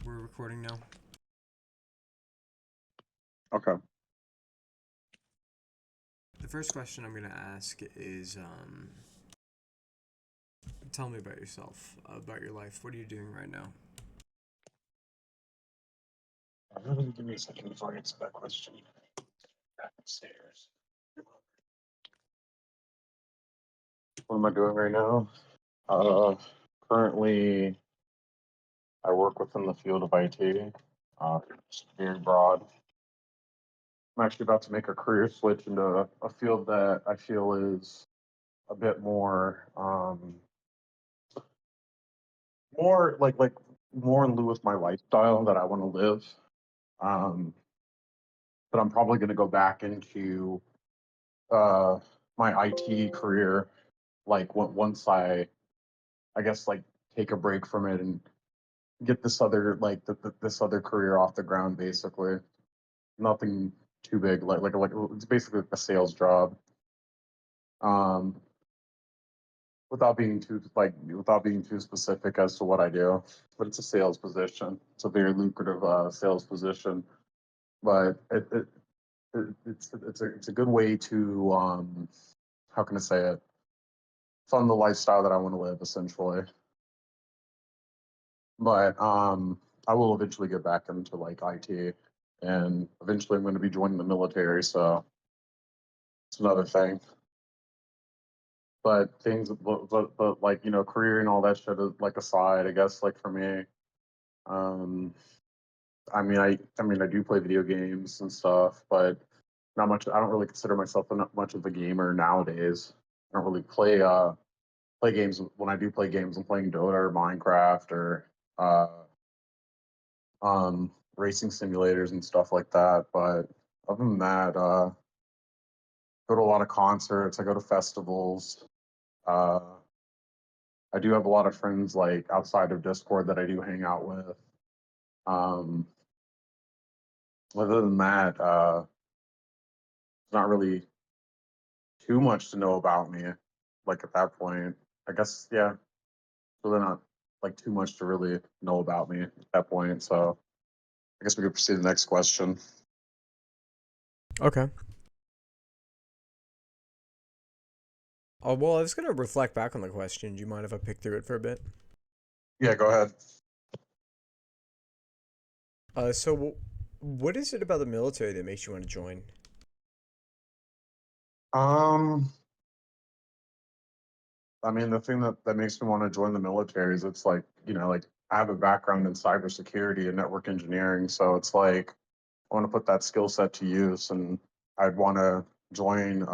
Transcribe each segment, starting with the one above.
We're recording now. Okay. The first question I'm gonna ask is, tell me about yourself, about your life. What are you doing right now? Give me a second before I answer that question. Back upstairs. What am I doing right now? Uh, Currently, I work within the field of IT. It's very broad. I'm actually about to make a career switch into a field that I feel is a bit more like more in lieu with my lifestyle that I want to live. Um, but I'm probably going to go back into uh, my IT career like once I guess like take a break from it and get this other this other career off the ground basically. Nothing too big like it's basically like a sales job. Um without being too specific as to what I do, but it's a sales position. It's a very lucrative sales position, but it's a good way to how can I say it? Fund the lifestyle that I want to live essentially. But I will eventually get back into like IT, and eventually I'm going to be joining the military. So it's another thing. But but like career and all that shit is like aside. I guess like for me, um, I do play video games and stuff, but not much. I don't really consider myself not much of a gamer nowadays. I don't really play games. When I do play games, I'm playing Dota or Minecraft or uh racing simulators and stuff like that. But other than that, go to a lot of concerts. I go to festivals. Uh, I do have a lot of friends like outside of Discord that I do hang out with. Um, Other than that, not really too much to know about me. Like at that point, I guess yeah. So they're not like too much to really know about me at that point. So I guess we could proceed to the next question. Okay. Oh, well, I was gonna reflect back on the question. Do you mind if I pick through it for a bit? Yeah, go ahead. What is it about the military that makes you want to join? Um, I mean, the thing that makes me want to join the military is it's like, like I have a background in cybersecurity and network engineering. So it's like I want to put that skill set to use, and I'd want to join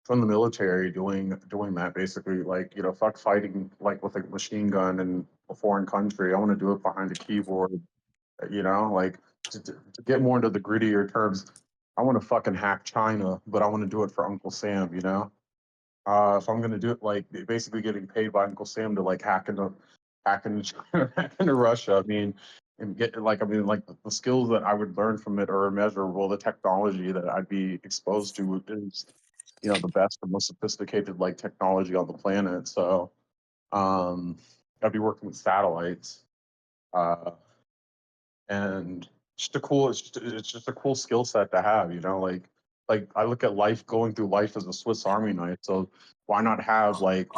from the military doing that basically. Like, fuck fighting like with a machine gun in a foreign country. I want to do it behind a keyboard, like to get more into the grittier terms. I want to fucking hack China, but I want to do it for Uncle Sam. If I'm gonna do it, like basically getting paid by Uncle Sam to like hack into China, hack into Russia. I mean, and get like the skills that I would learn from it are immeasurable. The technology that I'd be exposed to is, the best and most sophisticated like technology on the planet. So, um, I'd be working with satellites, uh, and it's just a cool skill set to have. Like I look at life going through life as a Swiss Army knife. So why not have like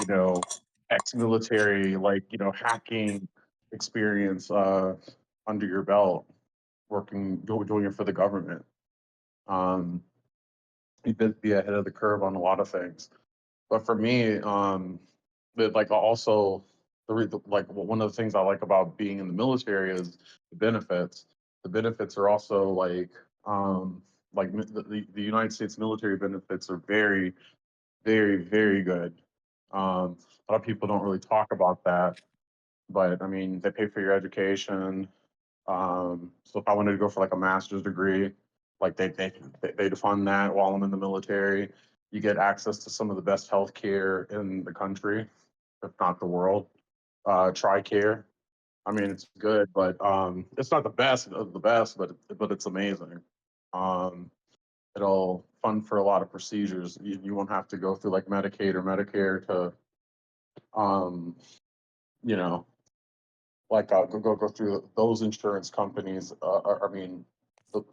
ex-military like hacking experience under your belt, doing it for the government. Um, you'd be ahead of the curve on a lot of things. But for me, like also like one of the things I like about being in the military is the benefits. The benefits are also like the United States military benefits are very, very, very good. A lot of people don't really talk about that, but I mean, they pay for your education. So if I wanted to go for like a master's degree, like they'd fund that while I'm in the military. You get access to some of the best healthcare in the country, if not the world. TRICARE. I mean, it's good, but it's not the best of the best, but it's amazing. Um, it'll fund for a lot of procedures. You won't have to go through like Medicaid or Medicare to um, you know like go through those insurance companies. I mean,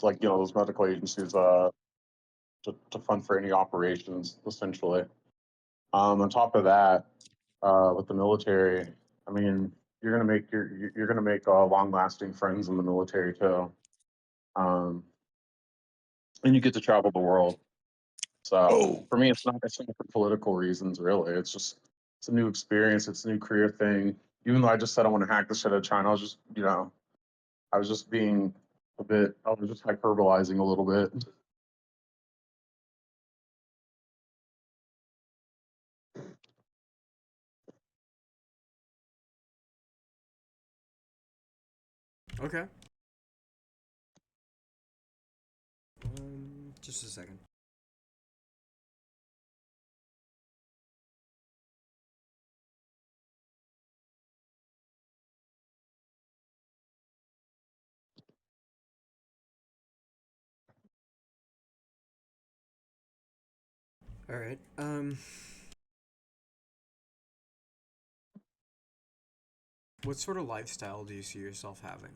like those medical agencies to fund for any operations essentially. On top of that, with the military, I mean, you're gonna make long lasting friends in the military too. Um, and you get to travel the world. So Oh. for me, it's not for political reasons really. It's just it's a new experience. It's a new career thing. Even though I just said I want to hack the shit out of China, I was just I was just being I was just hyperbolizing a little bit. Okay. Just a second. All right. What sort of lifestyle do you see yourself having?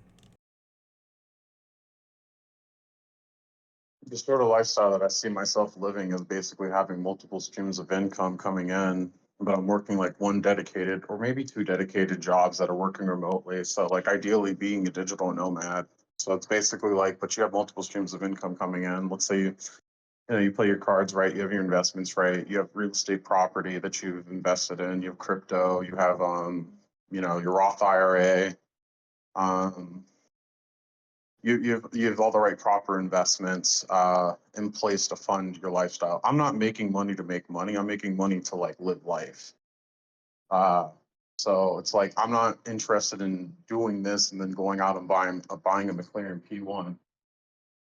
The sort of lifestyle that I see myself living is basically having multiple streams of income coming in, but I'm working like one dedicated or maybe two dedicated jobs that are working remotely. So like ideally being a digital nomad. So it's basically like, but you have multiple streams of income coming in. Let's say you play your cards right, you have your investments right, you have real estate property that you've invested in, you have crypto, you have your Roth IRA. Um, you have all the right proper investments in place to fund your lifestyle. I'm not making money to make money. I'm making money to like live life. Uh, so it's like I'm not interested in doing this and then going out and buying a McLaren P1.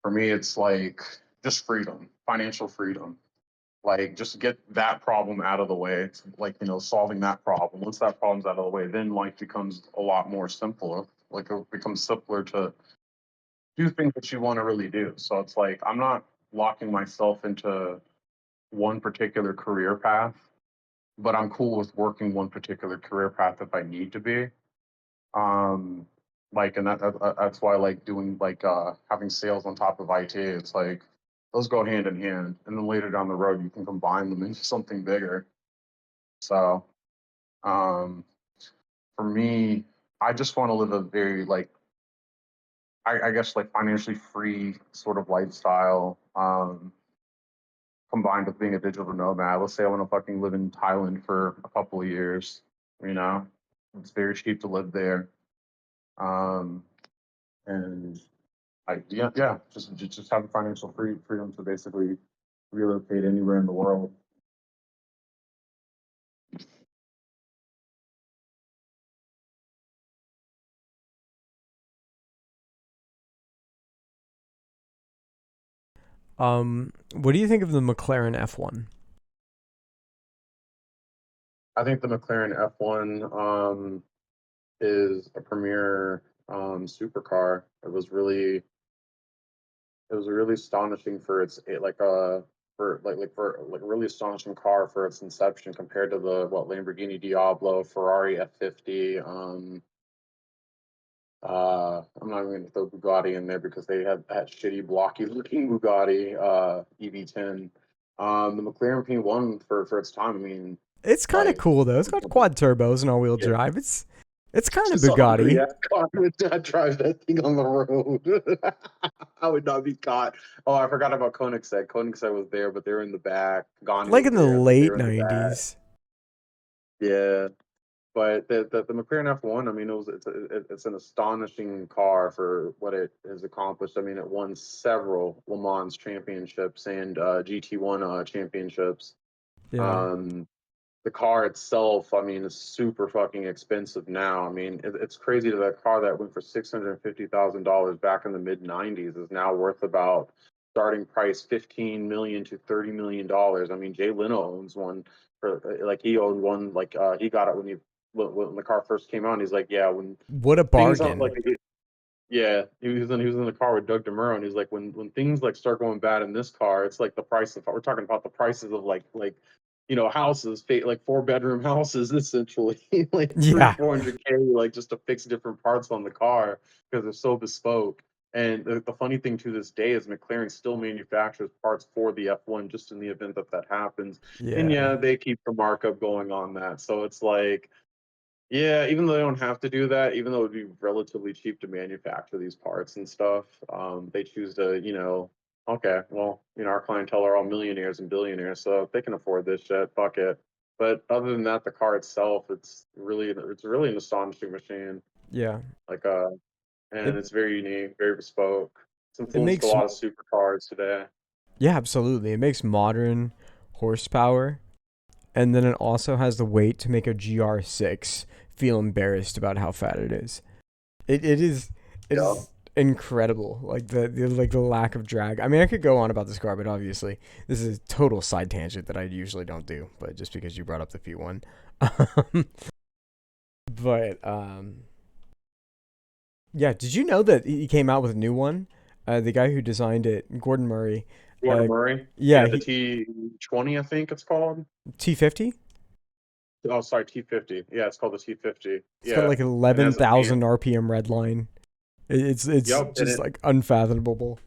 For me, it's like just freedom, financial freedom. Like just get that problem out of the way. It's like solving that problem. Once that problem's out of the way, then life becomes a lot more simpler. Like it becomes simpler to do things that you want to really do. So it's like I'm not locking myself into one particular career path, but I'm cool with working one particular career path if I need to be. Um, like, and that's why I like doing like having sales on top of IT. It's like those go hand in hand, and then later down the road you can combine them into something bigger. So um, for me, I just want to live a very like I guess like financially free sort of lifestyle. Combined with being a digital nomad. Let's say I want to fucking live in Thailand for a couple of years. You know, it's very cheap to live there. Um, and just have financial freedom to basically relocate anywhere in the world. What do you think of the McLaren F1? I think the McLaren F1 is a premier supercar. It was really astonishing for for a really astonishing car for its inception compared to the Lamborghini Diablo, Ferrari F50. I'm not even going to throw Bugatti in there because they had that shitty blocky looking Bugatti EV10. The McLaren P1 for its time. I mean, It's kind of like cool though. It's got quad turbos and all-wheel yeah, drive. It's kind of just a hungry Bugatti. ass car would not drive that thing on the road. I would not be caught. Oh, I forgot about Koenigsegg. Koenigsegg was there, but they were in the back. Gandhi Like was in the there, but they late were in the back. 90s. Yeah, but the McLaren F1, I mean, it's an astonishing car for what it has accomplished. I mean, it won several Le Mans championships and GT1 championships. Yeah. Um, the car itself, I mean, is super fucking expensive now. I mean, it's crazy that a car that went for $650,000 back in the mid '90s is now worth about starting price 15 million to $30 million. I mean, Jay Leno owns one for like he owned one like he got it when the car first came out. He's like, yeah, when What a things aren't bargain. like yeah, he was in the car with Doug DeMuro, and he's like, when things like start going bad in this car, it's like the price of we're talking about the prices of like houses, like 4-bedroom houses, essentially, like three, Yeah. 400K, like just to fix different parts on the car because they're so bespoke. And the funny thing to this day is McLaren still manufactures parts for the F1 just in the event that that happens. And Yeah. yeah, they keep the markup going on that. So it's like, yeah, even though they don't have to do that, even though it would be relatively cheap to manufacture these parts and stuff, they choose to, okay, well, our clientele are all millionaires and billionaires, so if they can afford this shit, fuck it. But other than that, the car itself, it's really an astonishing machine. Yeah. Like and It it's very unique, very bespoke. It's it influenced a makes lot of supercars today. yeah, absolutely. It makes modern horsepower, and then it also has the weight to make a GR6 feel embarrassed about how fat it is. It Yeah. is incredible. Like the lack of drag. I mean, I could go on about this car, but obviously this is a total side tangent that I usually don't do. But just because you brought up the P1, but yeah. Did you know that he came out with a new one? The guy who designed it, Gordon Murray. Gordon Uh, Murray. yeah, Yeah, the he T20, I think it's called. T50. Oh, sorry, T50. Yeah, it's called the T50. It's got Yeah, like and it has a 11,000 fan. RPM red line. It's Yep, and just like unfathomable.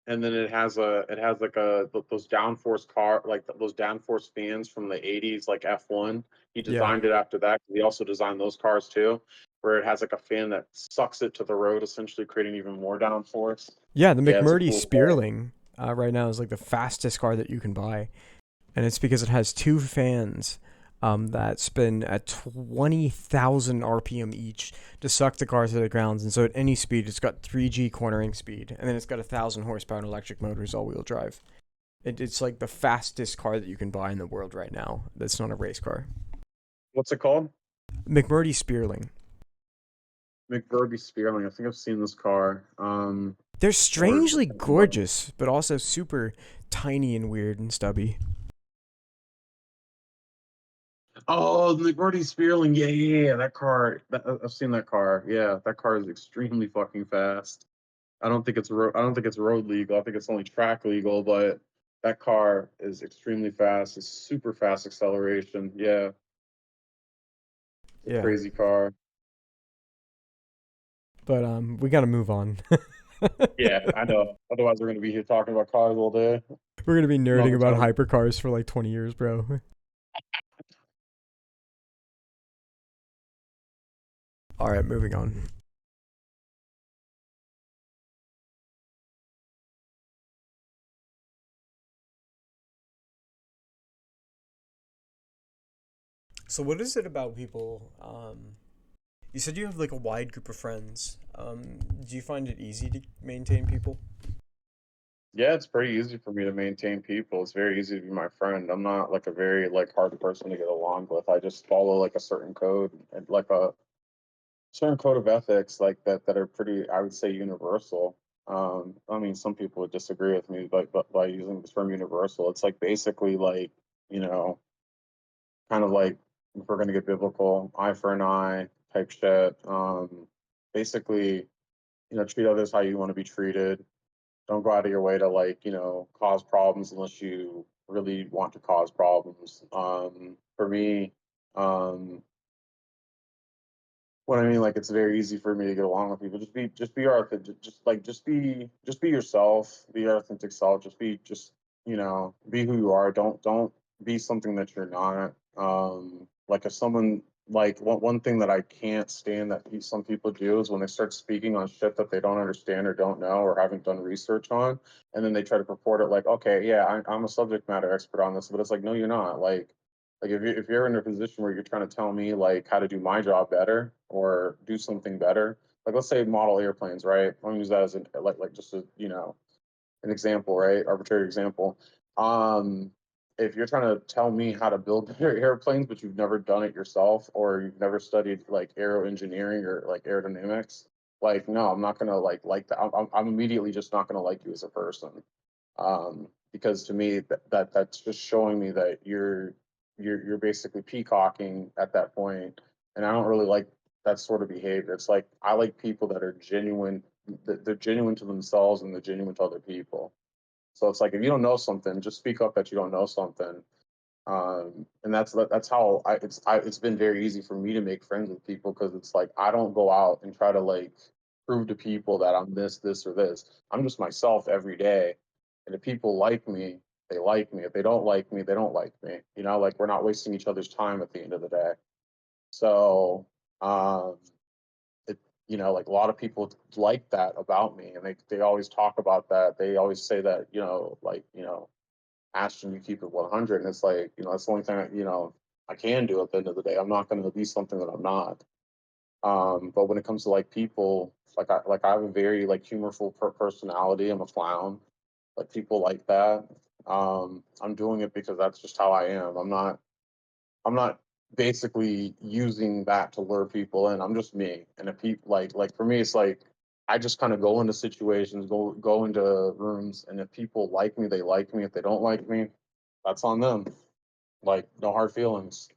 then it has like those downforce those downforce fans from the 80s, like F1. He Yeah. designed it after that. He also designed those cars too, where it has like a fan that sucks it to the road, essentially creating even more downforce. Yeah, the Yeah, it's a McMurdy cool car. Spearling right now is like the fastest car that you can buy, and it's because it has two fans that spin at 20,000 RPM each to suck the car to the ground. And so at any speed, it's got 3G cornering speed, and then it's got 1,000 horsepower and electric motors, all-wheel drive. It's like the fastest car that you can buy in the world right now. That's not a race car. What's it called? McMurdy Spearling. McVerby Spearling. I think I've seen this car. They're Or strangely gorgeous, but also super tiny and weird and stubby. Oh, the McVerby Spearling. Yeah, yeah, yeah. That car. I've seen that car. Yeah, that car is extremely fucking fast. I don't think it's road legal. I think it's only track legal, but that car is extremely fast. It's super fast acceleration. Yeah, it's a Yeah, crazy car. but we gotta move on. Yeah, I know. Otherwise, we're gonna be here talking about cars all day. We're gonna be Not nerding the about time. hypercars for like 20 years, bro. All right, moving on. So, what is it about people? You said you have like a wide group of friends. Do you find it easy to maintain people? Yeah, it's pretty easy for me to maintain people. It's very easy to be my friend. I'm not like a very like hard person to get along with. I just follow like a certain code and like a certain code of ethics like that are pretty, I would say, universal. I mean, some people would disagree with me, but by using the term universal, it's like basically like, you know, kind of like if we're gonna get biblical, eye for an eye type shit. Basically, treat others how you want to be treated. Don't go out of your way to like, cause problems unless you really want to cause problems. For me, um, what I mean, like, it's very easy for me to get along with people. Just be your authentic, just be yourself. Be your authentic self. Be who you are. Don't be something that you're not. Like if someone like one thing that I can't stand that some people do is when they start speaking on shit that they don't understand or don't know or haven't done research on, and then they try to purport it like, okay, yeah, I'm a subject matter expert on this, but it's like, no, you're not. Like if you're in a position where you're trying to tell me like how to do my job better or do something better, like let's say model airplanes, right? I'm gonna use that as like just a an example, right? Arbitrary example. Um, if you're trying to tell me how to build airplanes, but you've never done it yourself, or you've never studied like aero engineering or like aerodynamics, like no, I'm not gonna like that. I'm immediately just not gonna like you as a person, because to me that's just showing me that you're basically peacocking at that point, and I don't really like that sort of behavior. It's like I like people that are genuine, that they're genuine to themselves and they're genuine to other people. So it's like if you don't know something, just speak up that you don't know something. And that's how it's been very easy for me to make friends with people because it's like I don't go out and try to like prove to people that I'm this or this. I'm just myself every day, and if people like me, they like me. If they don't like me, they don't like me. You know, like we're not wasting each other's time at the end of the day. So, um, it like a lot of people like that about me, and they always talk about that. They always say that like Ashton, you keep it 100, and it's like that's the only thing I can do at the end of the day. I'm not going to be something that I'm not. But when it comes to like people, like I have a very like humorful personality. I'm a clown. Like people like that. I'm doing it because that's just how I am. I'm not basically using that to lure people in. I'm just me. And if people like for me, it's like I just kind of go into situations, go into rooms, and if people like me, they like me. If they don't like me, that's on them. Like no hard feelings.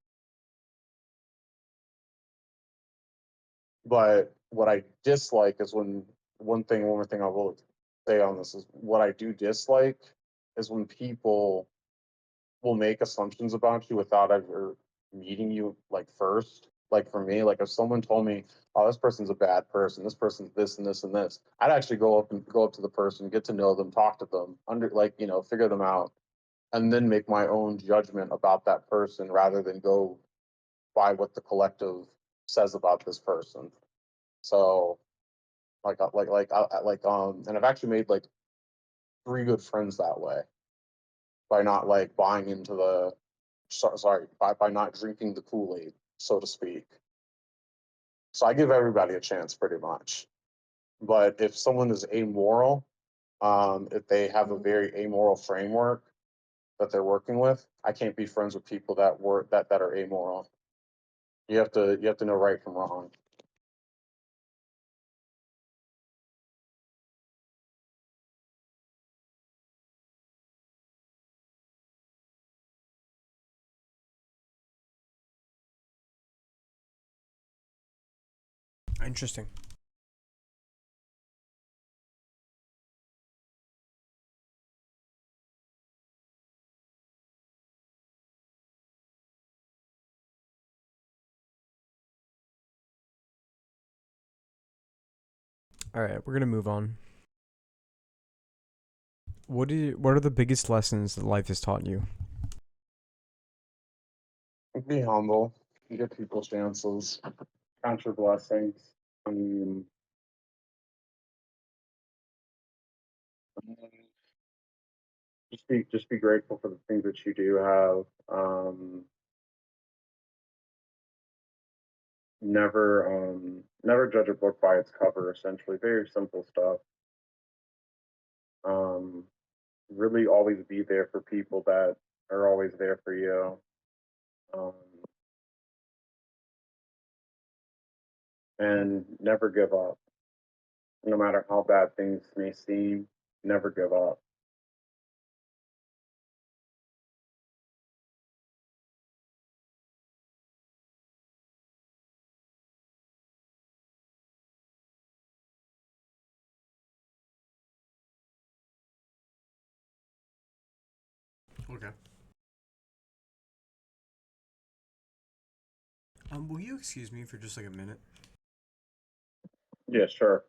But what I dislike is when one more thing I will say on this is what I do dislike is when people will make assumptions about you without ever meeting you like first. Like for me, like if someone told me, "Oh, this person's a bad person. This person's this and this and this," I'd actually go up to the person, get to know them, talk to them, figure them out, and then make my own judgment about that person rather than go by what the collective says about this person. So and I've actually made like three good friends that way by not like buying into sorry, by not drinking the Kool-Aid, so to speak. So I give everybody a chance pretty much. But if someone is amoral, if they have a very amoral framework that they're working with, I can't be friends with people that are amoral. You have to know right from wrong. Interesting. All right, we're gonna move on. What are the biggest lessons that life has taught you? Be humble. Give people chances. Count your blessings. Um, just be grateful for the things that you do have. Never judge a book by its cover. Essentially, very simple stuff. Um, really, always be there for people that are always there for you. Um, and never give up, no matter how bad things may seem. Never give up. Okay. Will you excuse me for just like a minute? Yeah, sure.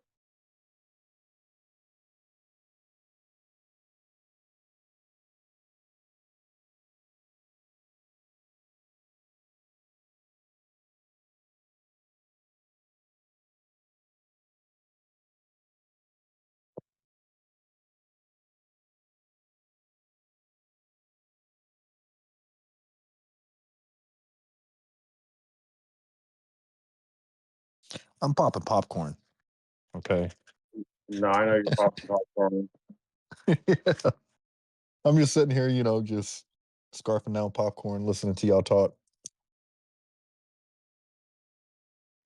I'm popping popcorn. Okay. No, I know you're popping popcorn. Yeah. I'm just sitting here, just scarfing down popcorn, listening to y'all talk.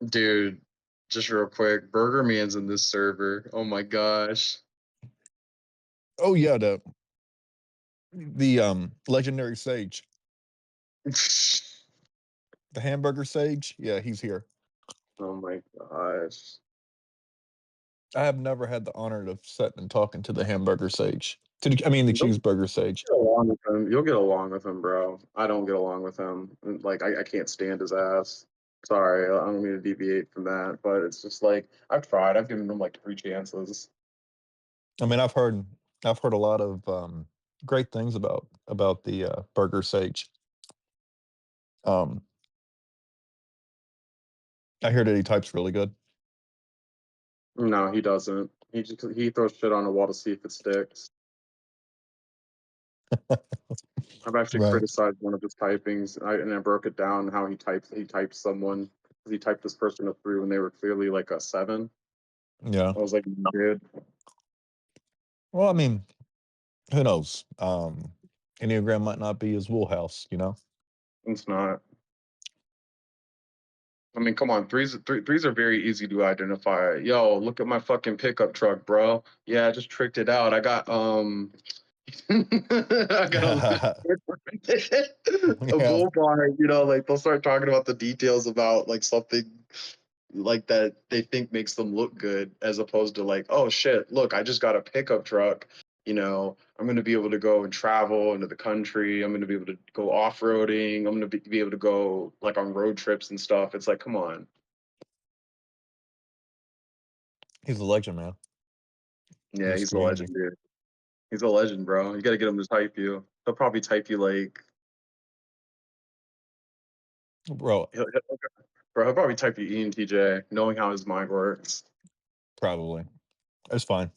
Dude, just real quick, Burger Man's in this server. Oh my gosh. Oh yeah, the legendary sage, the hamburger sage. Yeah, he's here. Oh my gosh. I have never had the honor of sitting and talking to the hamburger sage. I mean, the You'll cheeseburger sage. get along with him. You'll get along with him, bro. I don't get along with him. Like I can't stand his ass. Sorry, I don't mean to deviate from that, but it's just like I've tried. I've given him like 3 chances. I mean, I've heard a lot of great things about the burger sage. Um, I hear that he types really good. No, he doesn't. He throws shit on a wall to see if it sticks. I've actually Right. criticized one of his typings, and I broke it down how he types. He types someone. He typed this person a 3 when they were clearly like a 7. Yeah. I was like, dude, Well, I mean, who knows? Enneagram might not be his wheelhouse, you know? it's not. I mean, come on, threes are very easy to identify. Yo, look at my fucking pickup truck, bro. Yeah, I just tricked it out. I got I got a Yeah. bull bar, like they'll start talking about the details about like something like that they think makes them look good, as opposed to like, oh shit, look, I just got a pickup truck. I'm going to be able to go and travel into the country. I'm going to be able to go off-roading. I'm going to be able to go like on road trips and stuff. It's like, come on. He's a legend, man. Yeah, Mr. he's a Andy. legend, dude. He's a legend, bro. You got to get him to type you. He'll probably type you like, Bro, he'll probably type you ENTJ, knowing how his mind works. probably. It's fine.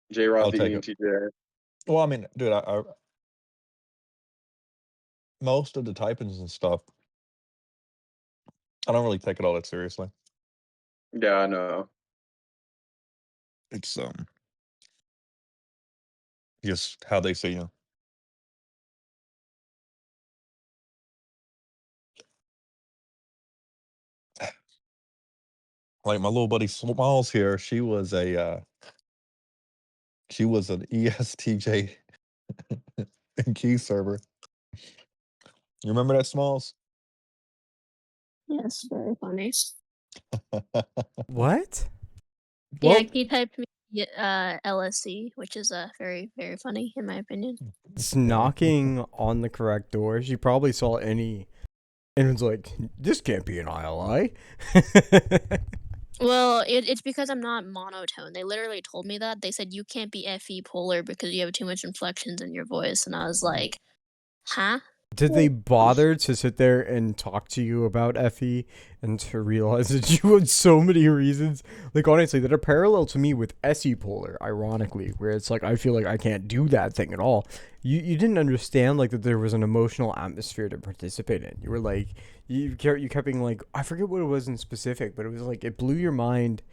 J Rod I'll the take it. ENTJ. Well, I mean, dude, I most of the typings and stuff, I don't really take it all that seriously. Yeah, I know. It's just how they see you. Like my little buddy Smalls here, she was an ESTJ key server. You remember that, Smalls? Yes, very funny. What? Yeah, Well, he typed me LSC, which is very, very funny in my opinion. it's knocking on the correct door. She probably saw any and was like, this can't be an ILI. Well, it's because I'm not monotone. They literally told me that. They said you can't be FE polar because you have too much inflections in your voice, and I was like, huh? Did they bother to sit there and talk to you about FE and to realize that you had so many reasons? Like, honestly, that are parallel to me with SE polar, ironically, where it's like, I feel like I can't do that thing at all. You didn't understand, like, that there was an emotional atmosphere to participate in. You were like, you kept being like, I forget what it was in specific, but it was like, it blew your mind.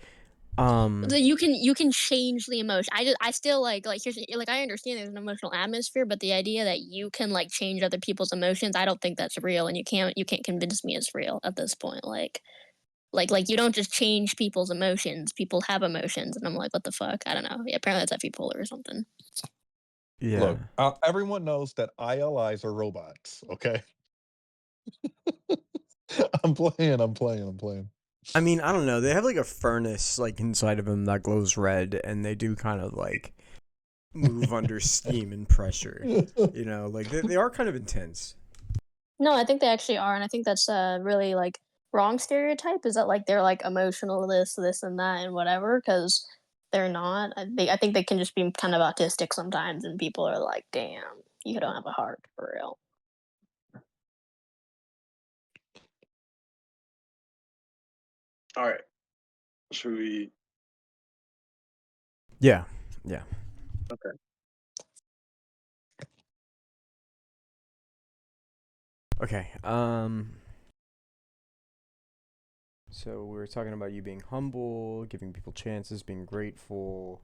You can change the emotion. I still here's like I understand there's an emotional atmosphere, but the idea that you can like change other people's emotions, I don't think that's real, and you can't convince me it's real at this point. Like you don't just change people's emotions. People have emotions, and I'm like, what the fuck? I don't know. Yeah, apparently that's FE polar or something. Yeah. Look, everyone knows that ILIs are robots, okay? I'm playing, I'm playing, I'm playing. I mean, I don't know. They have like a furnace like inside of them that glows red, and they do kind of like move under steam and pressure. Like they are kind of intense. No, I think they actually are, and I think that's really like wrong stereotype is that like they're like emotional this and that and whatever because they're not. I think they can just be kind of autistic sometimes, and people are like, damn, you don't have a heart for real. All right. Should we? Yeah. Yeah. Okay. Okay. So we were talking about you being humble, giving people chances, being grateful,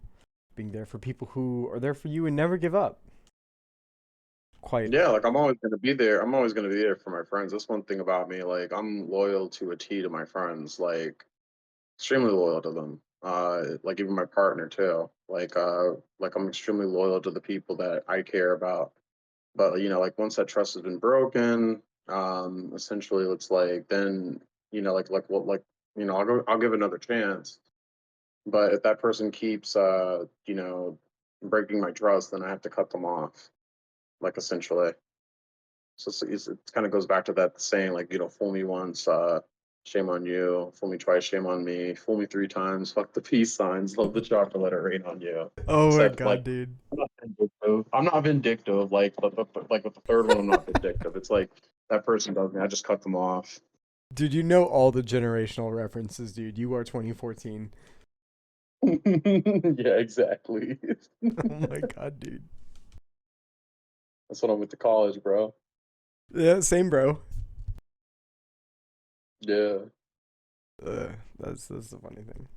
being there for people who are there for you and never give up. Quite. Yeah, like I'm always gonna be there. I'm always gonna be there for my friends. That's one thing about me. Like I'm loyal to a T to my friends. Like extremely loyal to them. Like even my partner too. Like I'm extremely loyal to the people that I care about. But like once that trust has been broken, essentially it's like then like what like I'll give another chance. But if that person keeps, you know, breaking my trust, then I have to cut them off, like essentially. So it kind of goes back to that saying, like, you know, fool me once, shame on you. Fool me twice, shame on me. Fool me three times, fuck the peace signs. Love the chocolate, let it rain on you. Oh my Except, like, god, dude. I'm not vindictive. I'm not vindictive. Like with the third one, I'm not vindictive. It's like that person does me, I just cut them off. Dude, you know all the generational references, dude. You are 2014. Yeah, exactly. Oh my god, dude. That's when I went to college, bro. Yeah, same, bro. Yeah. That's the funny thing.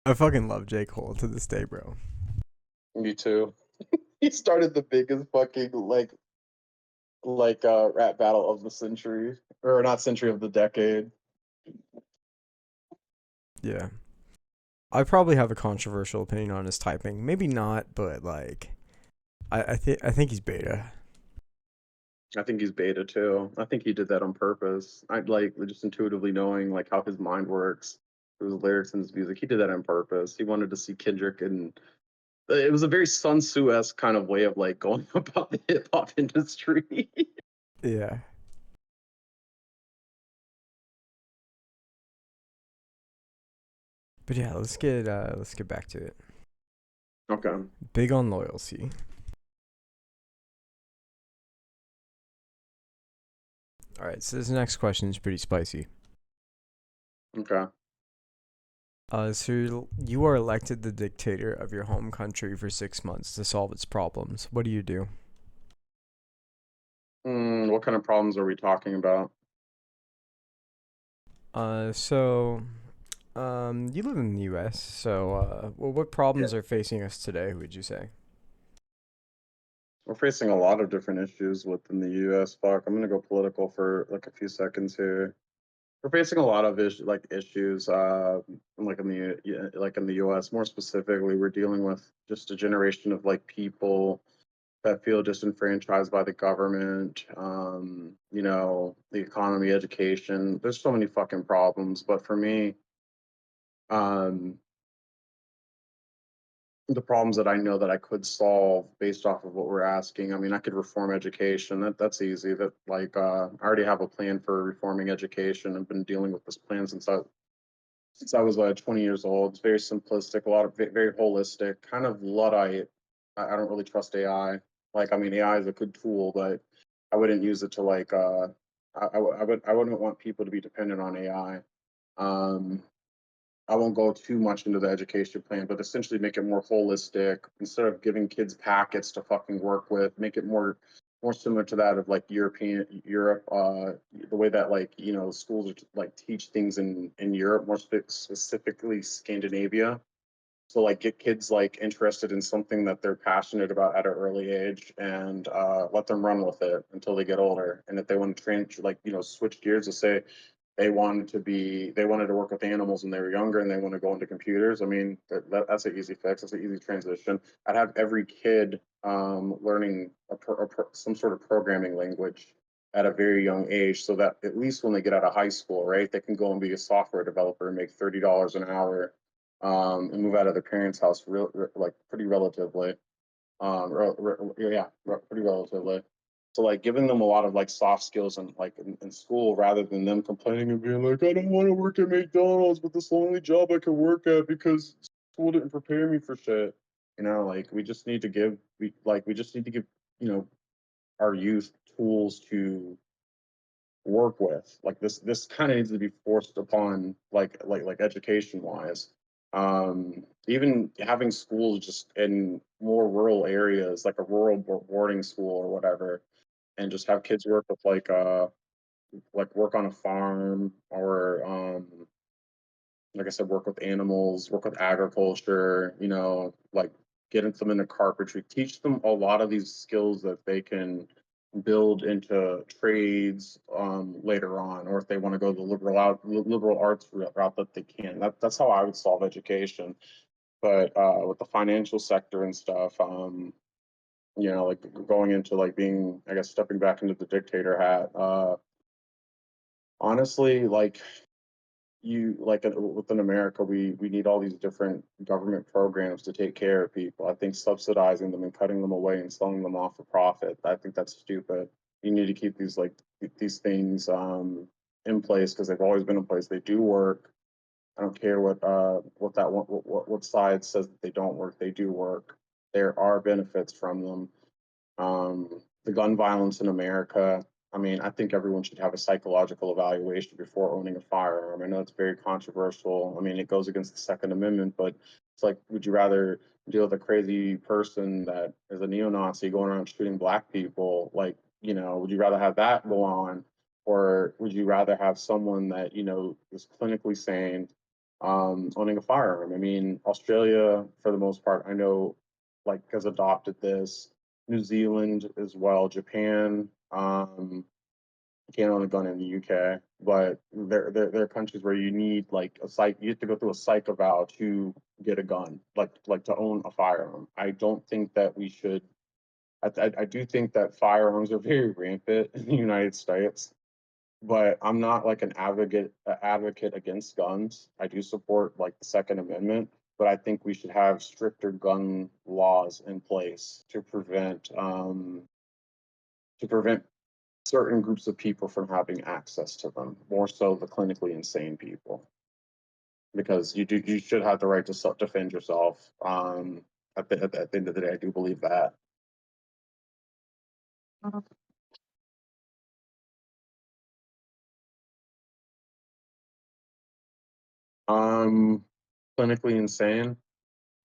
I fucking love J. Cole to this day, bro. Me too. He started the biggest fucking rap battle of the century, or not century, of the decade. Yeah. I probably have a controversial opinion on his typing. Maybe not, but like I think he's beta. I think he's beta too. I think he did that on purpose. I'd like just intuitively knowing like how his mind works, through his lyrics and his music. He did that on purpose. He wanted to see Kendrick, and it was a very Sun Tzu-esque kind of way of like going about the hip hop industry. Yeah. But yeah, let's get back to it. Okay. Big on loyalty. All right, so this next question is pretty spicy. Okay. So you are elected the dictator of your home country for 6 months to solve its problems. What do you do? What kind of problems are we talking about? So you live in the U.S., so well, what problems are facing us today, would you say? We're facing a lot of different issues within the U.S. Fuck, I'm gonna go political for like a few seconds here. We're facing a lot of issues, like in the like in the U.S. More specifically, we're dealing with just a generation of like people that feel disenfranchised by the government. You know, the economy, education. There's so many fucking problems. But for me, um, the problems that I know that I could solve based off of what we're asking. I mean, I could reform education. That's easy. That like I already have a plan for reforming education. I've been dealing with this plan since I was 20 years old. It's very simplistic, a lot of very holistic, kind of Luddite. I don't really trust AI. Like, I mean, AI is a good tool, but I wouldn't use it to like. I wouldn't want people to be dependent on AI. Um, I won't go too much into the education plan, but essentially make it more holistic. Instead of giving kids packets to fucking work with, make it more similar to that of like Europe, the way that like you know schools are like teach things in Europe, more specifically Scandinavia. So like get kids like interested in something that they're passionate about at an early age, and let them run with it until they get older. And if they want to like you know switch gears to say they wanted to work with animals when they were younger and they want to go into computers. I mean, that's an easy fix. That's an easy transition. I'd have every kid learning some sort of programming language at a very young age, so that at least when they get out of high school, right, they can go and be a software developer and make $30 an hour, and move out of their parents' house like pretty relatively. Pretty relatively. So like giving them a lot of like soft skills and like in school rather than them complaining and being like, I don't want to work at McDonald's, but this is the only job I can work at because school didn't prepare me for shit. You know, like we just need to give, you know, our youth tools to work with. Like this kind of needs to be forced upon like education wise. Even having schools just in more rural areas, like a rural boarding school or whatever, and just have kids work with like work on a farm or like I said, work with animals, work with agriculture, you know, like get them into carpentry, teach them a lot of these skills that they can build into trades later on, or if they want to go the liberal arts route that they can. That's how I would solve education. But with the financial sector and stuff, you know, like going into like being, I guess, stepping back into the dictator hat. Honestly, like within America, we need all these different government programs to take care of people. I think subsidizing them and cutting them away and selling them off for profit, I think that's stupid. You need to keep these things in place because they've always been in place. They do work. I don't care what side says that they don't work. They do work. There are benefits from them. The gun violence in America. I mean, I think everyone should have a psychological evaluation before owning a firearm. I know it's very controversial. I mean, it goes against the Second Amendment, but it's like, would you rather deal with a crazy person that is a neo-Nazi going around shooting black people? Like, would you rather have that go on, or would you rather have someone that is clinically sane, owning a firearm? I mean, Australia, for the most part, I know, like, has adopted this. New Zealand as well, Japan. You can't own a gun in the UK, but there are countries where you need like a psych. You have to go through a psych eval to get a gun, like to own a firearm. I don't think that we should. I do think that firearms are very rampant in the United States, but I'm not like an advocate against guns. I do support like the Second Amendment, but I think we should have stricter gun laws in place to prevent certain groups of people from having access to them, more so the clinically insane people, because you should have the right to self defend yourself. At the end of the day, I do believe that. Um, Clinically insane.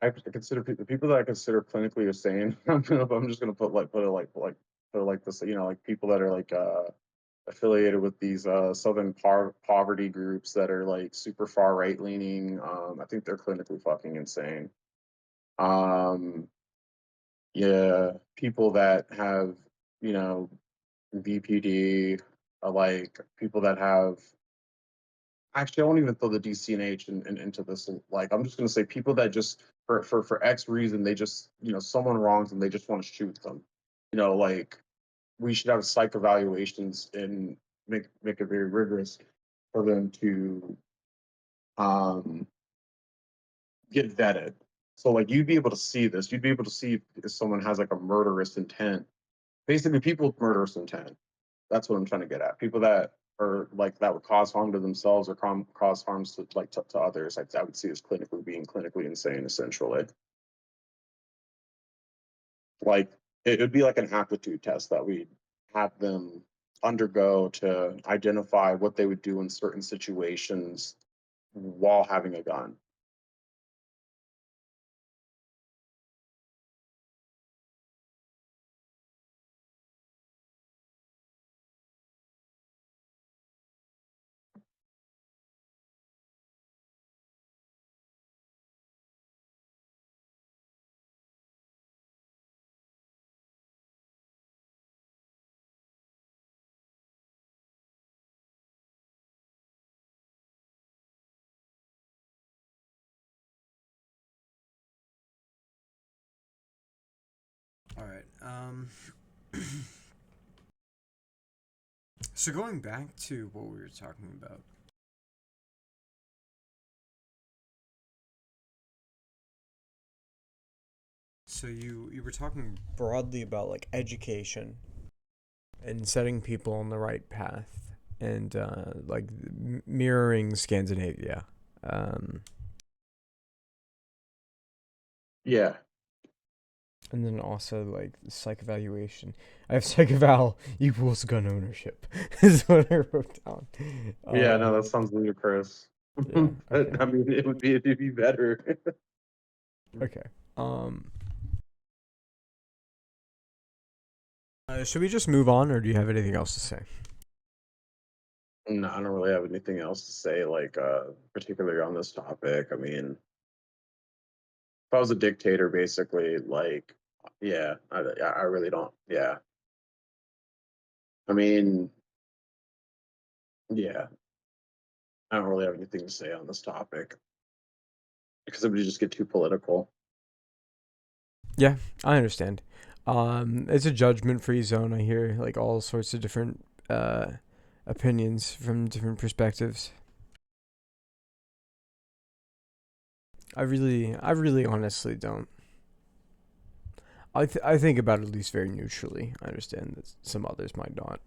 I consider the people that I consider clinically insane. I'm just gonna put it like this. Like people that are like affiliated with these southern poverty groups that are like super far right leaning. I think they're clinically fucking insane. Um, yeah, people that have you know BPD, like people that have. Actually, I won't even throw the DCNH into this. Like, I'm just gonna say people that just for X reason they just someone wrongs them, they just want to shoot them. Like we should have psych evaluations and make it very rigorous for them to um get vetted. So like you'd be able to see this. You'd be able to see if someone has like a murderous intent. Basically, people with murderous intent. That's what I'm trying to get at. People that are like that would cause harm to themselves or cause harms to others. I would see as being clinically insane, essentially. Like it would be like an aptitude test that we have them undergo to identify what they would do in certain situations while having a gun. All right. So going back to what we were talking about. So you were talking broadly about like education and setting people on the right path and like mirroring Scandinavia. Yeah. And then also like psych evaluation. I have psych eval equals gun ownership is what I wrote down. Yeah, no, that sounds ludicrous. Yeah, okay. I mean, it'd be better. Okay. Should we just move on, or do you have anything else to say? No, I don't really have anything else to say, like particularly on this topic. I mean, if I was a dictator, basically, like, yeah, I really don't. Yeah, I mean, yeah, I don't really have anything to say on this topic because it would just get too political. Yeah, I understand. It's a judgment-free zone. I hear like all sorts of different opinions from different perspectives. I really honestly don't. I think about it at least very neutrally. I understand that some others might not.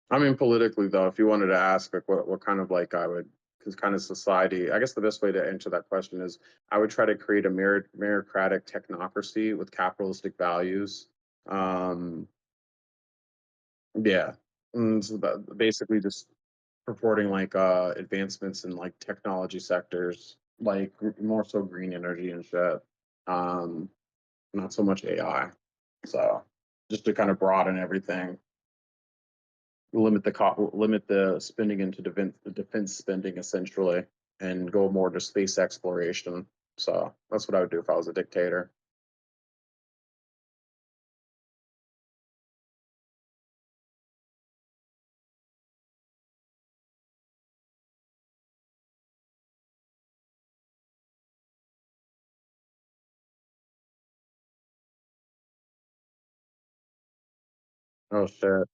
I mean, politically though, if you wanted to ask like what kind of like I would, because kind of society, I guess the best way to answer that question is I would try to create a meritocratic technocracy with capitalistic values. Um, yeah, and so basically just purporting like advancements in like technology sectors, like more so green energy and shit. Um, not so much AI. So just to kind of broaden everything, limit the spending into defense spending essentially, and go more to space exploration. So that's what I would do if I was a dictator. Oh shit.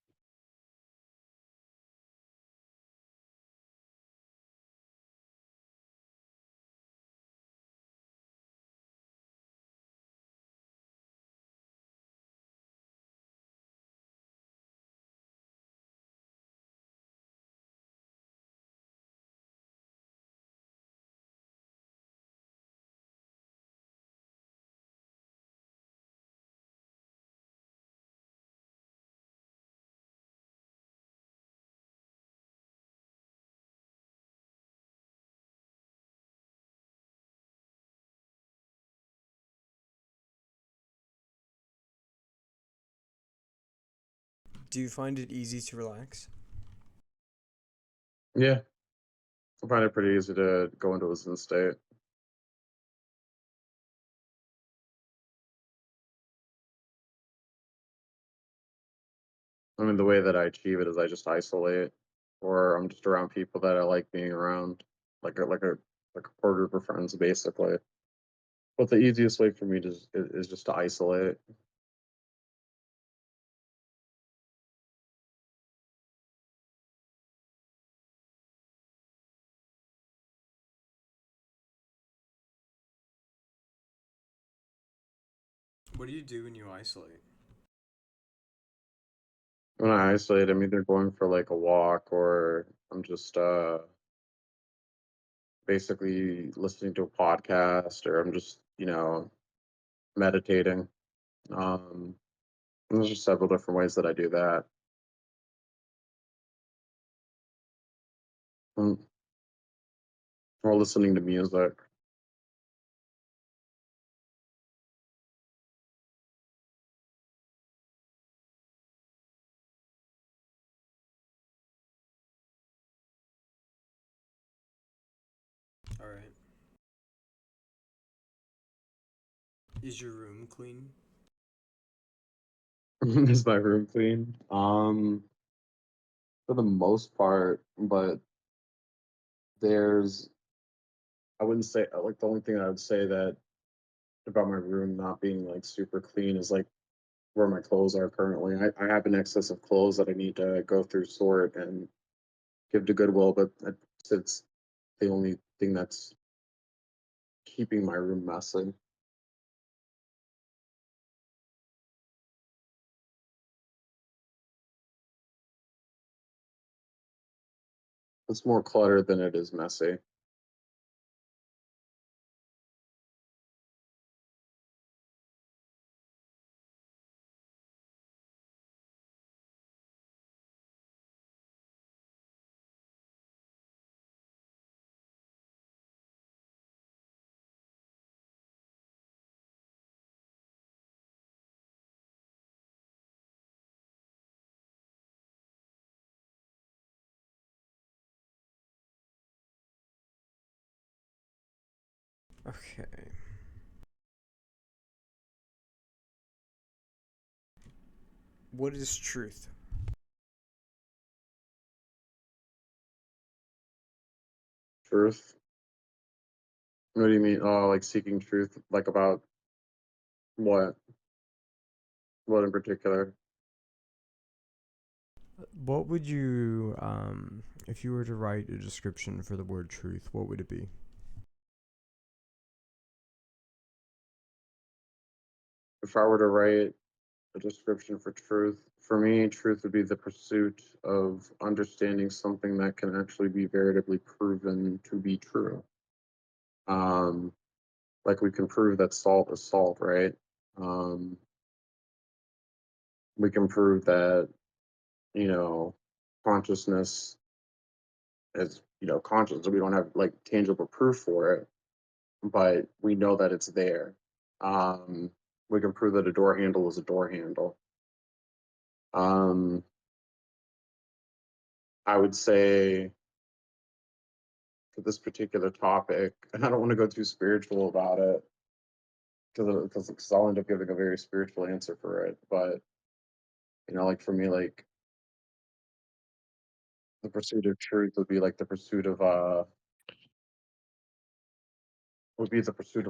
Do you find it easy to relax? Yeah, I find it pretty easy to go into a zen state. I mean, the way that I achieve it is I just isolate, or I'm just around people that I like being around, like a core group of friends, basically. But the easiest way for me to is just to isolate. What do you do when you isolate? When I isolate, I'm either going for like a walk or I'm just basically listening to a podcast or I'm just, meditating. Um, there's just several different ways that I do that. Mm, or listening to music. All right. Is your room clean? Is my room clean? For the most part, but there's, I wouldn't say like the only thing I would say that about my room not being like super clean is like where my clothes are currently. I have an excess of clothes that I need to go through, sort, and give to Goodwill, but it's the only thing that's keeping my room messy. It's more cluttered than it is messy. Okay. What is truth? Truth. What do you mean? Oh, like seeking truth, like about what? What in particular? What would you, if you were to write a description for the word truth, what would it be? if I were to write a description for truth, for me, truth would be the pursuit of understanding something that can actually be veritably proven to be true. Um, like we can prove that salt is salt, right? Um, we can prove that, you know, consciousness is, conscious. We don't have like tangible proof for it, but we know that it's there. Um, we can prove that a door handle is a door handle. Um, I would say for this particular topic, and I don't want to go too spiritual about it because I'll end up giving a very spiritual answer for it. But like for me, like the pursuit of truth would be like the pursuit of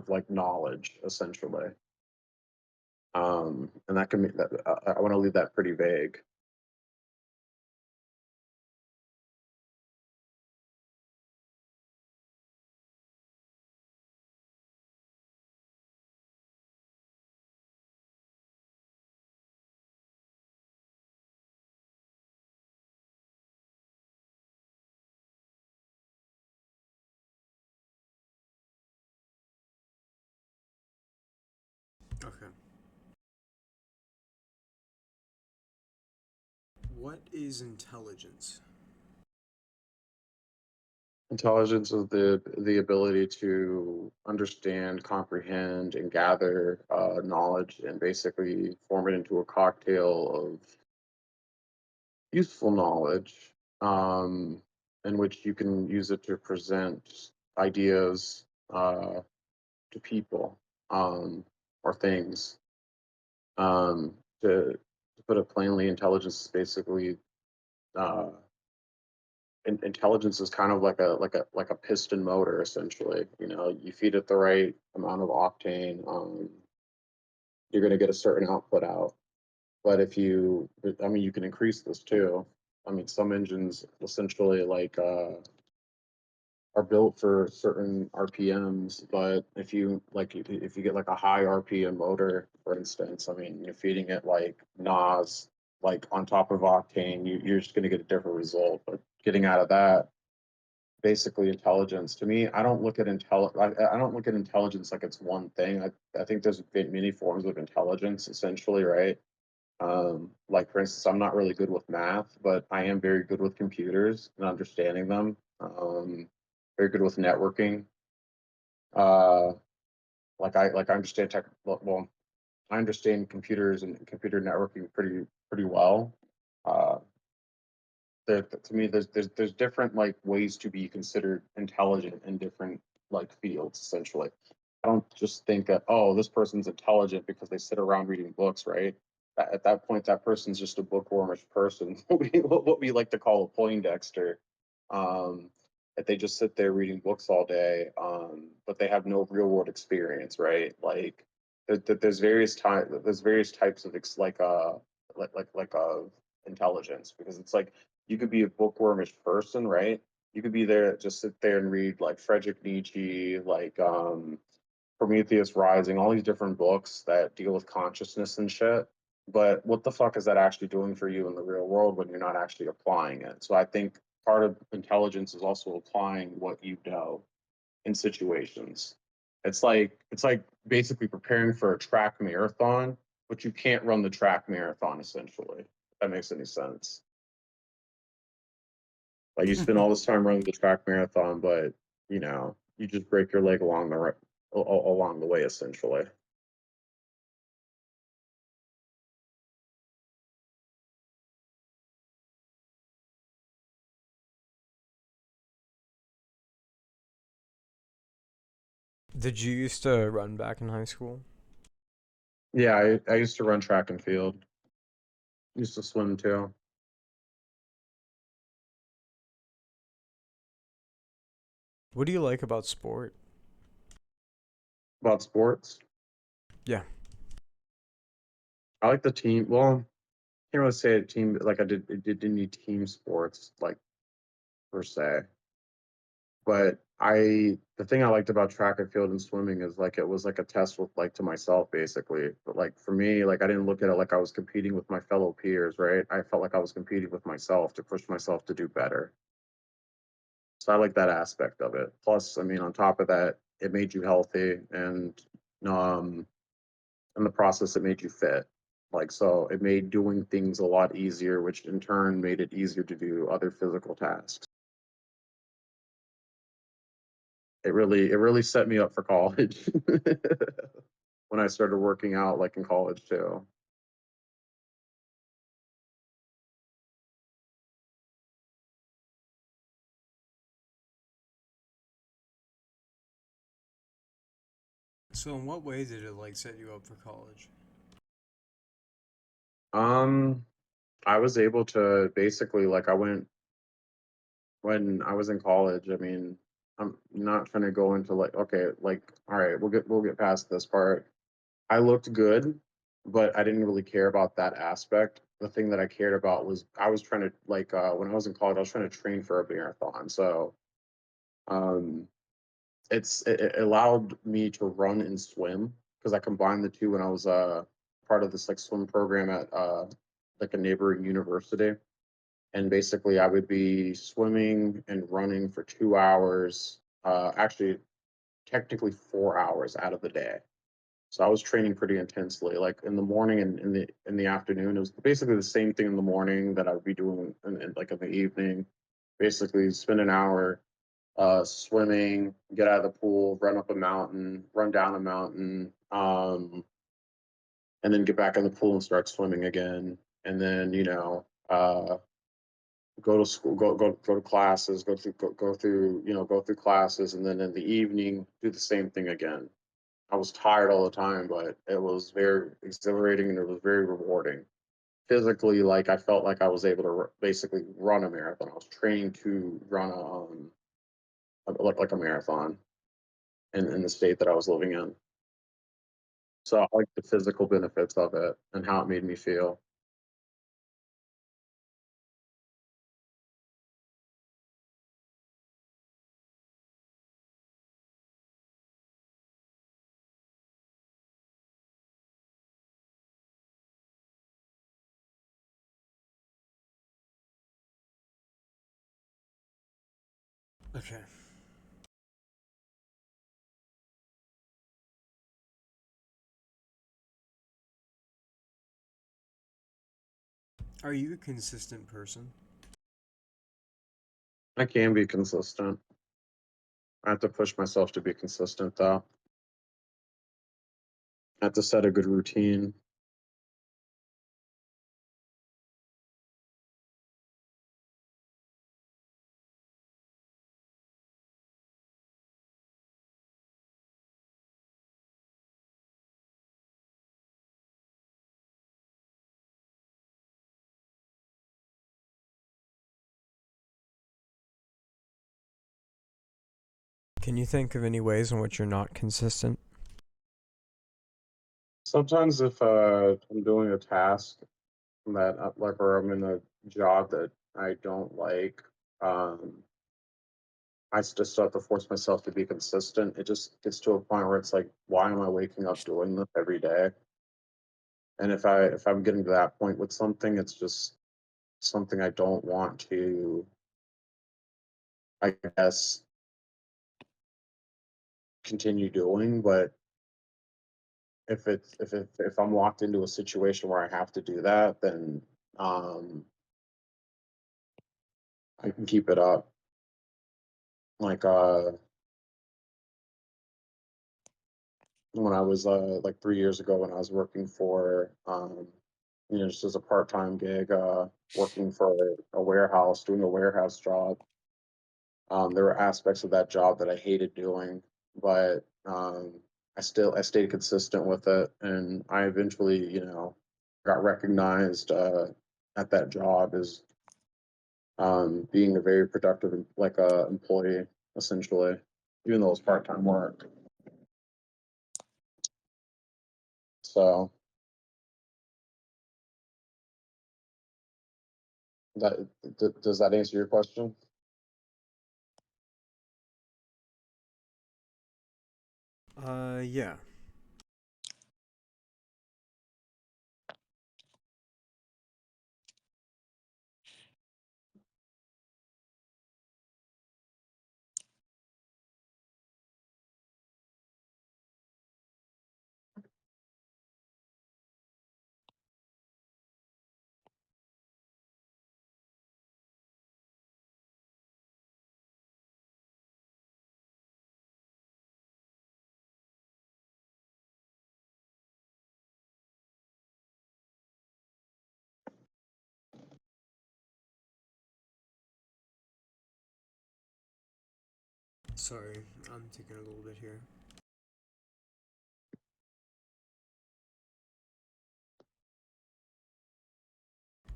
like knowledge, essentially. And that can be that I want to leave that pretty vague. Okay. What is intelligence? Intelligence is the ability to understand, comprehend, and gather knowledge, and basically form it into a cocktail of useful knowledge, um, in which you can use it to present ideas to people, or things. To put it plainly, intelligence is basically uh, intelligence is kind of like a piston motor, essentially. You feed it the right amount of octane, you're going to get a certain output out. But you can increase this too. Some engines essentially are built for certain RPMs, but if you get like a high RPM motor, for instance, you're feeding it like NOS, like on top of octane, you're just going to get a different result. But getting out of that, basically intelligence to me, I don't look at intelligence like it's one thing. I think there's many forms of intelligence, essentially, right? Like for instance, I'm not really good with math, but I am very good with computers and understanding them. Very good with networking. Uh, I understand well, I understand computers and computer networking pretty well. Uh, to me, there's different like ways to be considered intelligent in different like fields. Essentially, I don't just think that, oh, this person's intelligent because they sit around reading books, right? At that point, that person's just a bookwormish person. What we like to call a Poindexter. Um, that they just sit there reading books all day, but they have no real world experience, right? Like there's various types of intelligence, because it's like you could be a bookwormish person, right? You could be there, just sit there and read like Friedrich Nietzsche, like Prometheus Rising, all these different books that deal with consciousness and shit. But what the fuck is that actually doing for you in the real world when you're not actually applying it? So I think part of intelligence is also applying what you know in situations. It's like basically preparing for a track marathon, but you can't run the track marathon, essentially. If that makes any sense. Like you spend all this time running the track marathon, but you just break your leg along the way, essentially. Did you used to run back in high school? Yeah, I used to run track and field. Used to swim too. What do you like about sport? About sports, Yeah. I like the team. Well, can't really say a team like I did. It did any team sports like per se, but the thing I liked about track and field and swimming is like it was like a test with like to myself basically. But like for me, like I didn't look at it like I was competing with my fellow peers, right? I felt like I was competing with myself to push myself to do better. So I like that aspect of it. Plus, I mean, on top of that, it made you healthy and um in the process it made you fit. Like so it made doing things a lot easier, which in turn made it easier to do other physical tasks. It really set me up for college when I started working out like in college too. So in what way did it like set you up for college? Um, I was able to basically like I went when I was in college. I mean, I'm not trying to go into like okay, like all right, we'll get past this part. I looked good, but I didn't really care about that aspect. The thing that I cared about was I was trying to like when I was in college, I was trying to train for a marathon. So um it allowed me to run and swim because I combined the two when I was part of this like swim program at like a neighboring university. And basically I would be swimming and running for 2 hours, actually technically 4 hours out of the day. So I was training pretty intensely, like in the morning and in the afternoon. It was basically the same thing in the morning that I would be doing like in the evening. Basically, spend an hour swimming, get out of the pool, run up a mountain, run down a mountain, and then get back in the pool and start swimming again. And then go to school, go to classes, go through classes, and then in the evening do the same thing again. I was tired all the time, but it was very exhilarating and it was very rewarding. Physically, like I felt like I was able to basically run a marathon. I was training to run like a marathon in the state that I was living in. So I like the physical benefits of it and how it made me feel. Okay. Are you a consistent person? I can be consistent. I have to push myself to be consistent though. I have to set a good routine. Can you think of any ways in which you're not consistent? Sometimes if I'm doing a task that like or I'm in a job that I don't like, um, just have to force myself to be consistent. It just gets to a point where it's like, why am I waking up doing this every day? And if I'm getting to that point with something, it's just something I don't want to, I guess, continue doing. But if I'm locked into a situation where I have to do that, then um, I can keep it up. Like when I was like 3 years ago when I was working for just as a part-time gig, working for a warehouse, doing a warehouse job. There were aspects of that job that I hated doing, but I stayed consistent with it, and I eventually, got recognized at that job as being a very productive like employee, essentially, even though it was part-time work. So that does that answer your question? Yeah. Sorry, I'm taking a little bit here.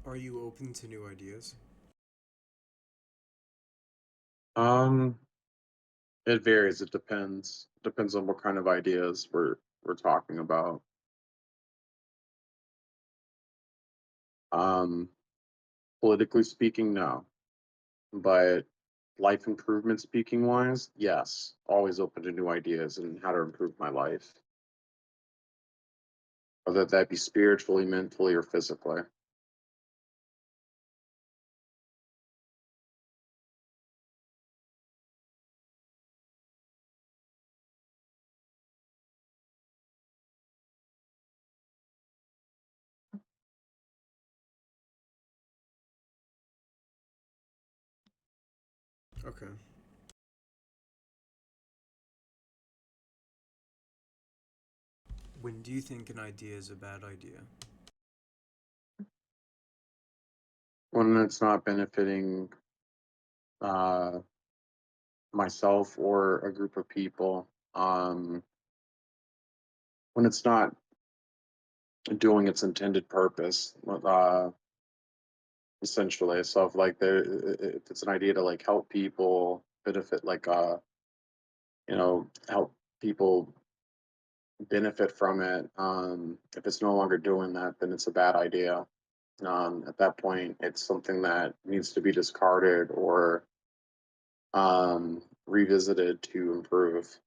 Are you open to new ideas? Um, it varies. It depends. Depends on what kind of ideas we're talking about. Um, Politically speaking, no. But life improvement speaking wise, yes. Always open to new ideas and how to improve my life. Whether that be spiritually, mentally, or physically. Okay. When do you think an idea is a bad idea? When it's not benefiting uh myself or a group of people. When it's not doing its intended purpose, essentially. So if like if it's an idea to like help people benefit, like help people benefit from it. If it's no longer doing that, then it's a bad idea. At that point, it's something that needs to be discarded or revisited to improve.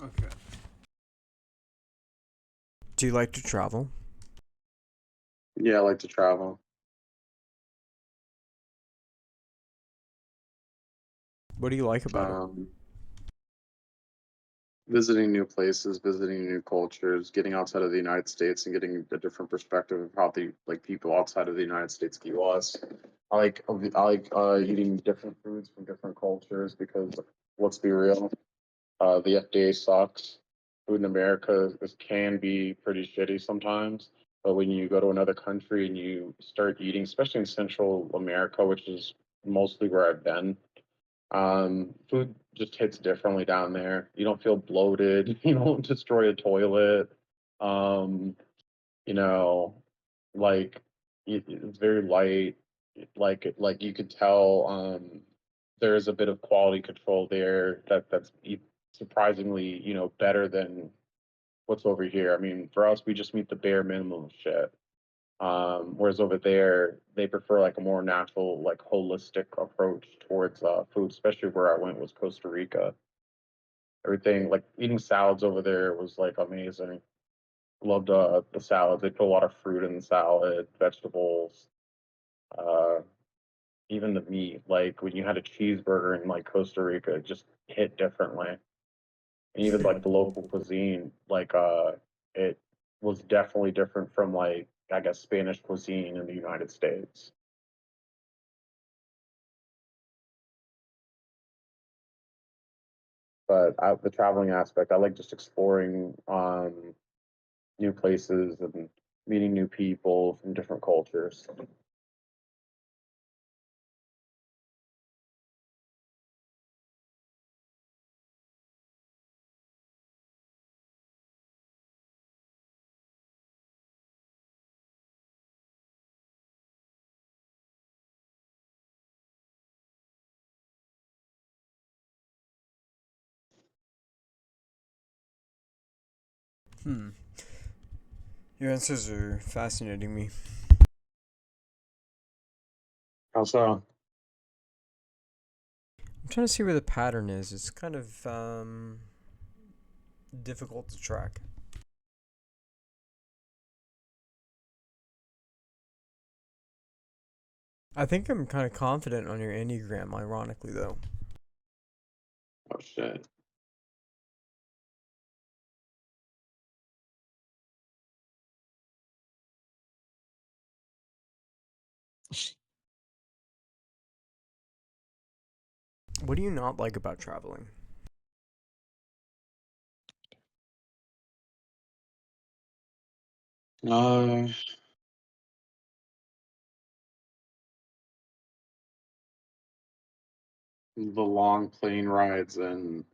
Okay. Do you like to travel? Yeah, I like to travel. What do you like about it? Um, Visiting new places, visiting new cultures, getting outside of the United States and getting a different perspective of how the like people outside of the United States view us. I like eating different foods from different cultures because let's be real, the FDA sucks. Food in America can be pretty shitty sometimes, but when you go to another country and you start eating, especially in Central America, which is mostly where I've been, food just hits differently down there. You don't feel bloated. You don't destroy a toilet. Um, you know, like it's very light. Like you could tell, there is a bit of quality control there that's surprisingly, better than what's over here. I mean, for us, we just meet the bare minimum of shit. Whereas over there, they prefer like a more natural, like holistic approach towards food, especially where I went was Costa Rica. Everything like eating salads over there was like amazing. Loved the salads. They put a lot of fruit in the salad, vegetables, uh, even the meat. Like when you had a cheeseburger in like Costa Rica, it just hit differently. And even like the local cuisine, like it was definitely different from like I guess Spanish cuisine in the United States. But the traveling aspect, I like just exploring new places and meeting new people from different cultures. Hmm. Your answers are fascinating me. How so? I'm trying to see where the pattern is. It's kind of difficult to track. I think I'm kind of confident on your Enneagram, ironically, though. Oh shit. What do you not like about traveling? Uh, the long plane rides and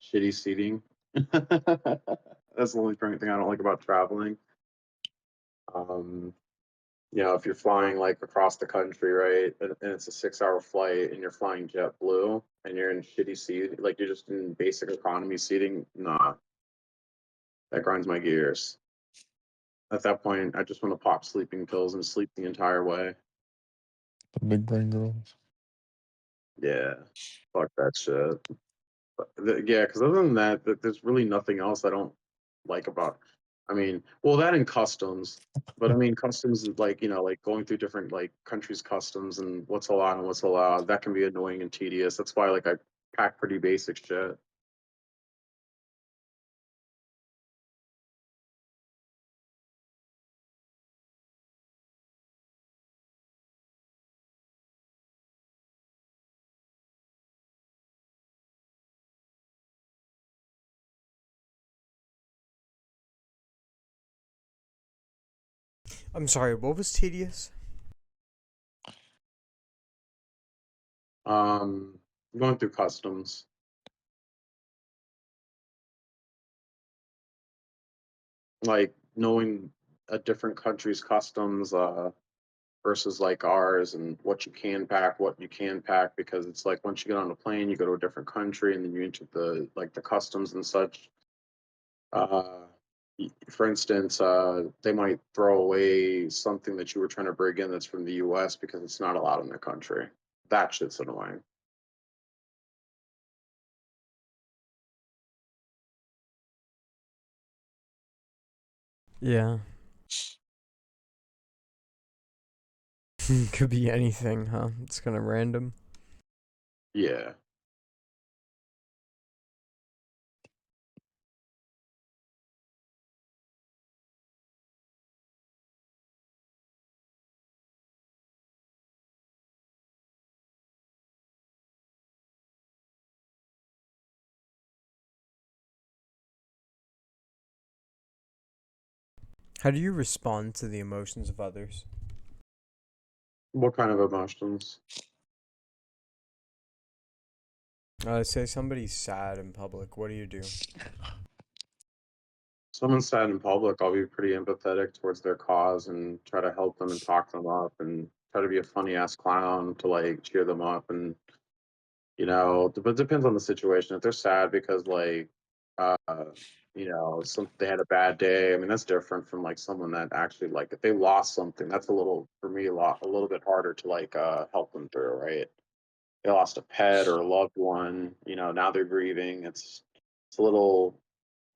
shitty seating. That's the only thing I don't like about traveling. Um, if you're flying like across the country, right, and it's a 6 hour flight and you're flying JetBlue and you're in shitty seat, like you're just in basic economy seating, nah, that grinds my gears. At that point, I just want to pop sleeping pills and sleep the entire way. The big brain girls. Yeah, fuck that shit. Yeah, because other than that, there's really nothing else I don't like about. I mean, well, that and customs, but I mean, customs is like like going through different like countries' customs and what's allowed and what's allowed. That can be annoying and tedious. That's why like I pack pretty basic shit. I'm sorry, what was tedious? Um, Going through customs, like knowing a different country's customs, versus like ours and what you can pack, what you can pack, because it's like once you get on a plane, you go to a different country and then you enter the customs and such. Uh, for instance, they might throw away something that you were trying to bring in that's from the U.S. because it's not allowed in their country. That shit's annoying. Yeah. Could be anything, huh? It's kind of random. Yeah. How do you respond to the emotions of others? What kind of emotions? Say somebody's sad in public. What do you do? Someone's sad in public, I'll be pretty empathetic towards their cause and try to help them and talk them up and try to be a funny ass clown to like cheer them up and but it depends on the situation. If they're sad because like uh some they had a bad day, I mean that's different from like someone that actually like if they lost something, that's a little for me a little bit harder to like help them through, right? They lost a pet or a loved one, now they're grieving. It's a little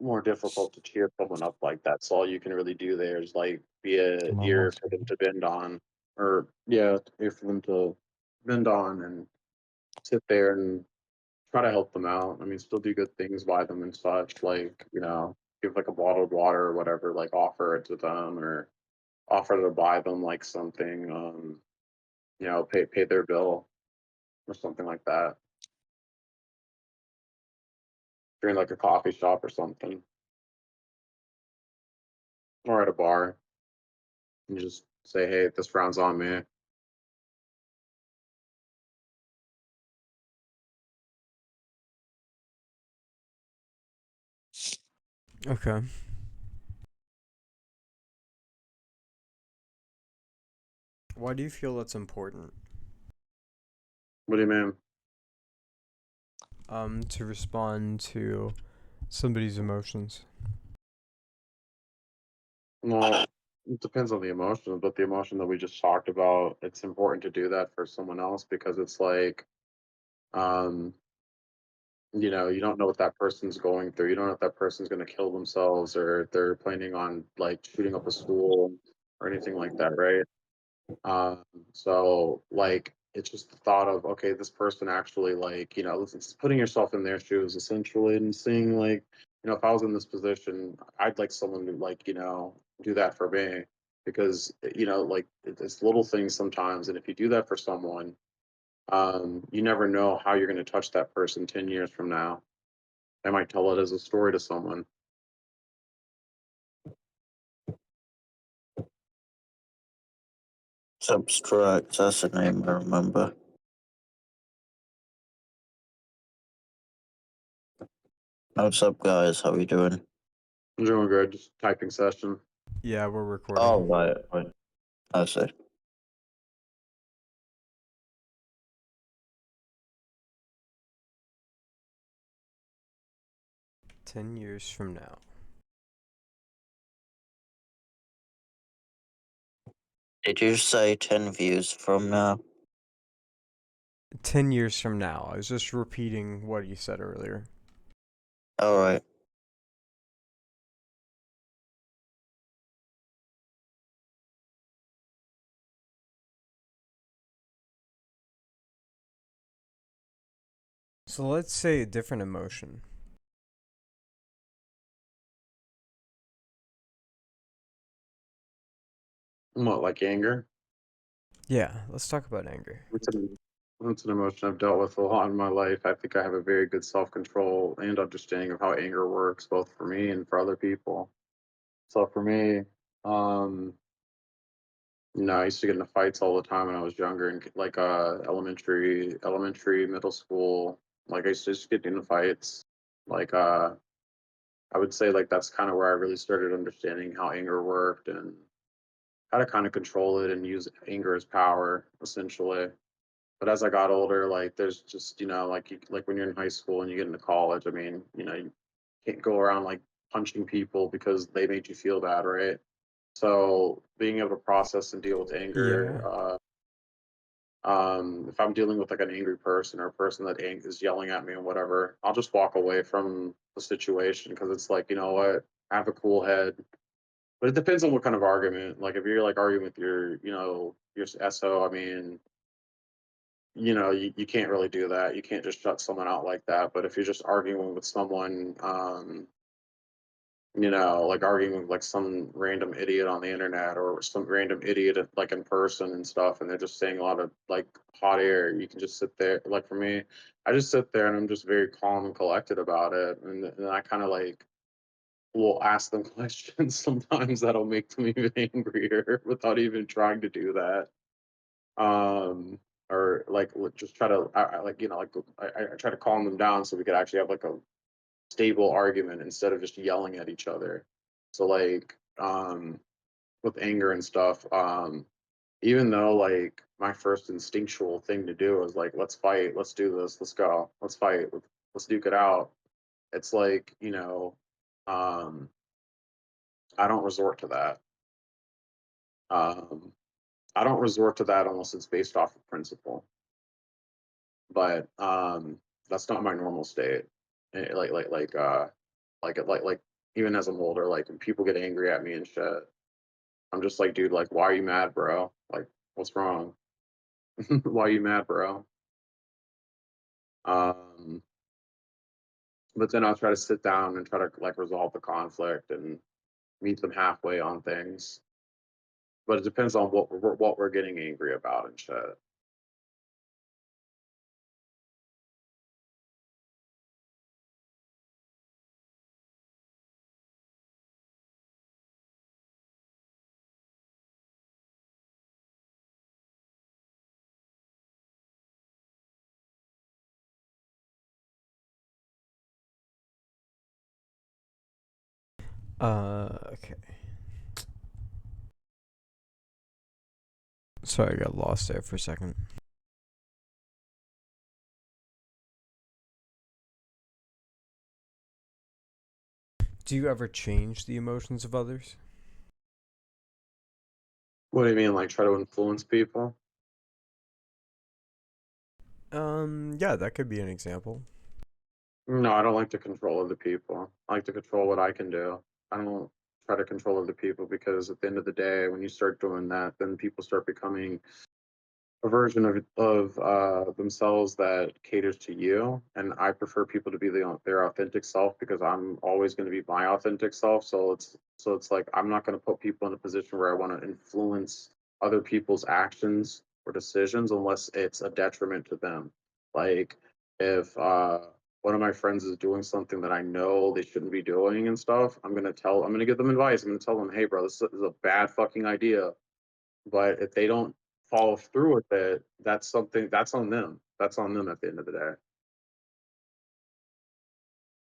more difficult to cheer someone up like that. So all you can really do there is like be a Mama. ear for them to bend on, or yeah, ear for them to bend on and sit there and try to help them out. I mean, still do good things by them and such, like give like a bottled water or whatever, like offer it to them or offer to buy them like something, pay their bill or something like that. If you're in like a coffee shop or something, or at a bar, and just say, "Hey, this round's on me." Okay. Why do you feel that's important? What do you mean? To respond to somebody's emotions. Well, it depends on the emotion, but the emotion that we just talked about, it's important to do that for someone else because it's like, um, you don't know what that person's going through. You don't know if that person's going to kill themselves or if they're planning on like shooting up a school or anything like that, right? Um, so like it's just the thought of okay, this person actually like it's putting yourself in their shoes essentially and seeing like if I was in this position, I'd like someone to like do that for me because like it's little things sometimes, and if you do that for someone, you never know how you're going to touch that person 10 years from now. I might tell it as a story to someone. Subtract, that's a name I remember. What's up, guys? How we doing? I'm doing good, just typing session. Yeah, we're recording. Oh, right. I see. 10 years from now. Did you say 10 views from now? 10 years from now. I was just repeating what you said earlier. Alright. So let's say a different emotion. What, like anger? Yeah, let's talk about anger. It's an emotion I've dealt with a lot in my life. I think I have a very good self control and understanding of how anger works, both for me and for other people. So for me, um, I used to get into fights all the time when I was younger, and like elementary, middle school. Like I used to just get into fights. Like I would say like that's kind of where I really started understanding how anger worked and how to kind of control it and use anger as power, essentially. But as I got older, like there's just like like when you're in high school and you get into college, I mean, you can't go around like punching people because they made you feel bad, right? So being able to process and deal with anger, Yeah. if I'm dealing with like an angry person or a person that is yelling at me or whatever, I'll just walk away from the situation because it's like you know what, I have a cool head. But it depends on what kind of argument. Like if you're like arguing with your SO, I mean, you can't really do that. You can't just shut someone out like that. But if you're just arguing with someone, like arguing with like some random idiot on the internet or some random idiot like in person and stuff, and they're just saying a lot of like hot air, you can just sit there. Like for me, I just sit there and I'm just very calm and collected about it, and I kind of like will ask them questions sometimes that'll make them even angrier without even trying to do that. Or like just try to like I try to calm them down so we could actually have like a stable argument instead of just yelling at each other. So like with anger and stuff, even though like my first instinctual thing to do is like let's fight, let's do this, let's go, let's fight, let's duke it out. It's like um, I don't resort to that. Um, I don't resort to that unless it's based off of principle. But that's not my normal state. Like even as I'm older, like when people get angry at me and shit, I'm just like, dude, like, why are you mad, bro? Like, what's wrong? Why are you mad, bro? Um, but then I'll try to sit down and try to like resolve the conflict and meet them halfway on things. But it depends on what we're getting angry about and shit. Okay. Sorry, I got lost there for a second. Do you ever change the emotions of others? What do you mean, like try to influence people? Yeah, that could be an example. No, I don't like to control other people. I like to control what I can do. I don't try to control other people because at the end of the day, when you start doing that, then people start becoming a version of themselves that caters to you. And I prefer people to be their authentic self because I'm always going to be my authentic self. So it's like I'm not going to put people in a position where I want to influence other people's actions or decisions unless it's a detriment to them. Like if one of my friends is doing something that I know they shouldn't be doing and stuff, I'm gonna give them advice. I'm gonna tell them, hey bro, this is a bad fucking idea. But if they don't follow through with it, that's on them. That's on them at the end of the day.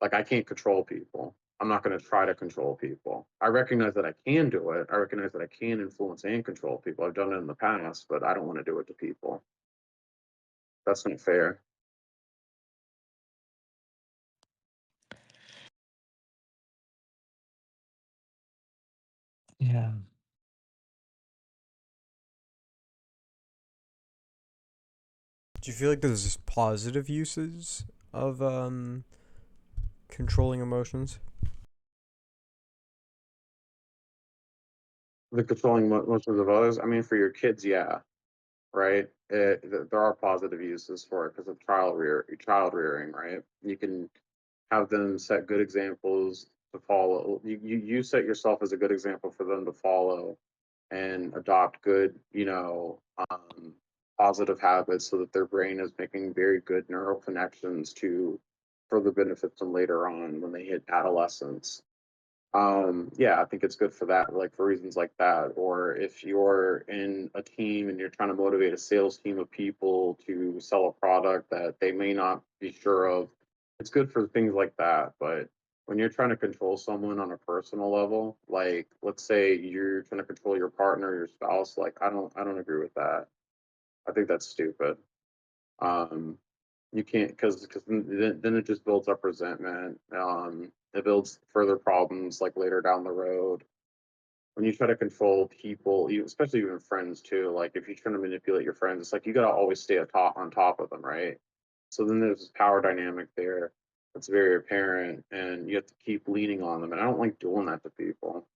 Like I can't control people. I'm not going to try to control people. I recognize that I can do it. I recognize that I can influence and control people. I've done it in the past, but I don't want to do it to people. That's not fair. Yeah. Do you feel like there's positive uses of controlling emotions? The controlling motions of others. I mean, for your kids, yeah, right. There are positive uses for it because of child rearing, right? You can have them set good examples to follow. You set yourself as a good example for them to follow and adopt good, positive habits so that their brain is making very good neural connections to further benefit them later on when they hit adolescence. Yeah, I think it's good for that, like for reasons like that. Or if you're in a team and you're trying to motivate a sales team of people to sell a product that they may not be sure of, it's good for things like that. But when you're trying to control someone on a personal level, like let's say you're trying to control your partner, your spouse, like I don't agree with that. I think that's stupid. Um, you can't because then it just builds up resentment. It builds further problems like later down the road when you try to control people, especially even friends too. Like if you're trying to manipulate your friends, it's like you gotta always stay on top of them, right? So then there's this power dynamic there that's very apparent, and you have to keep leaning on them. And I don't like doing that to people.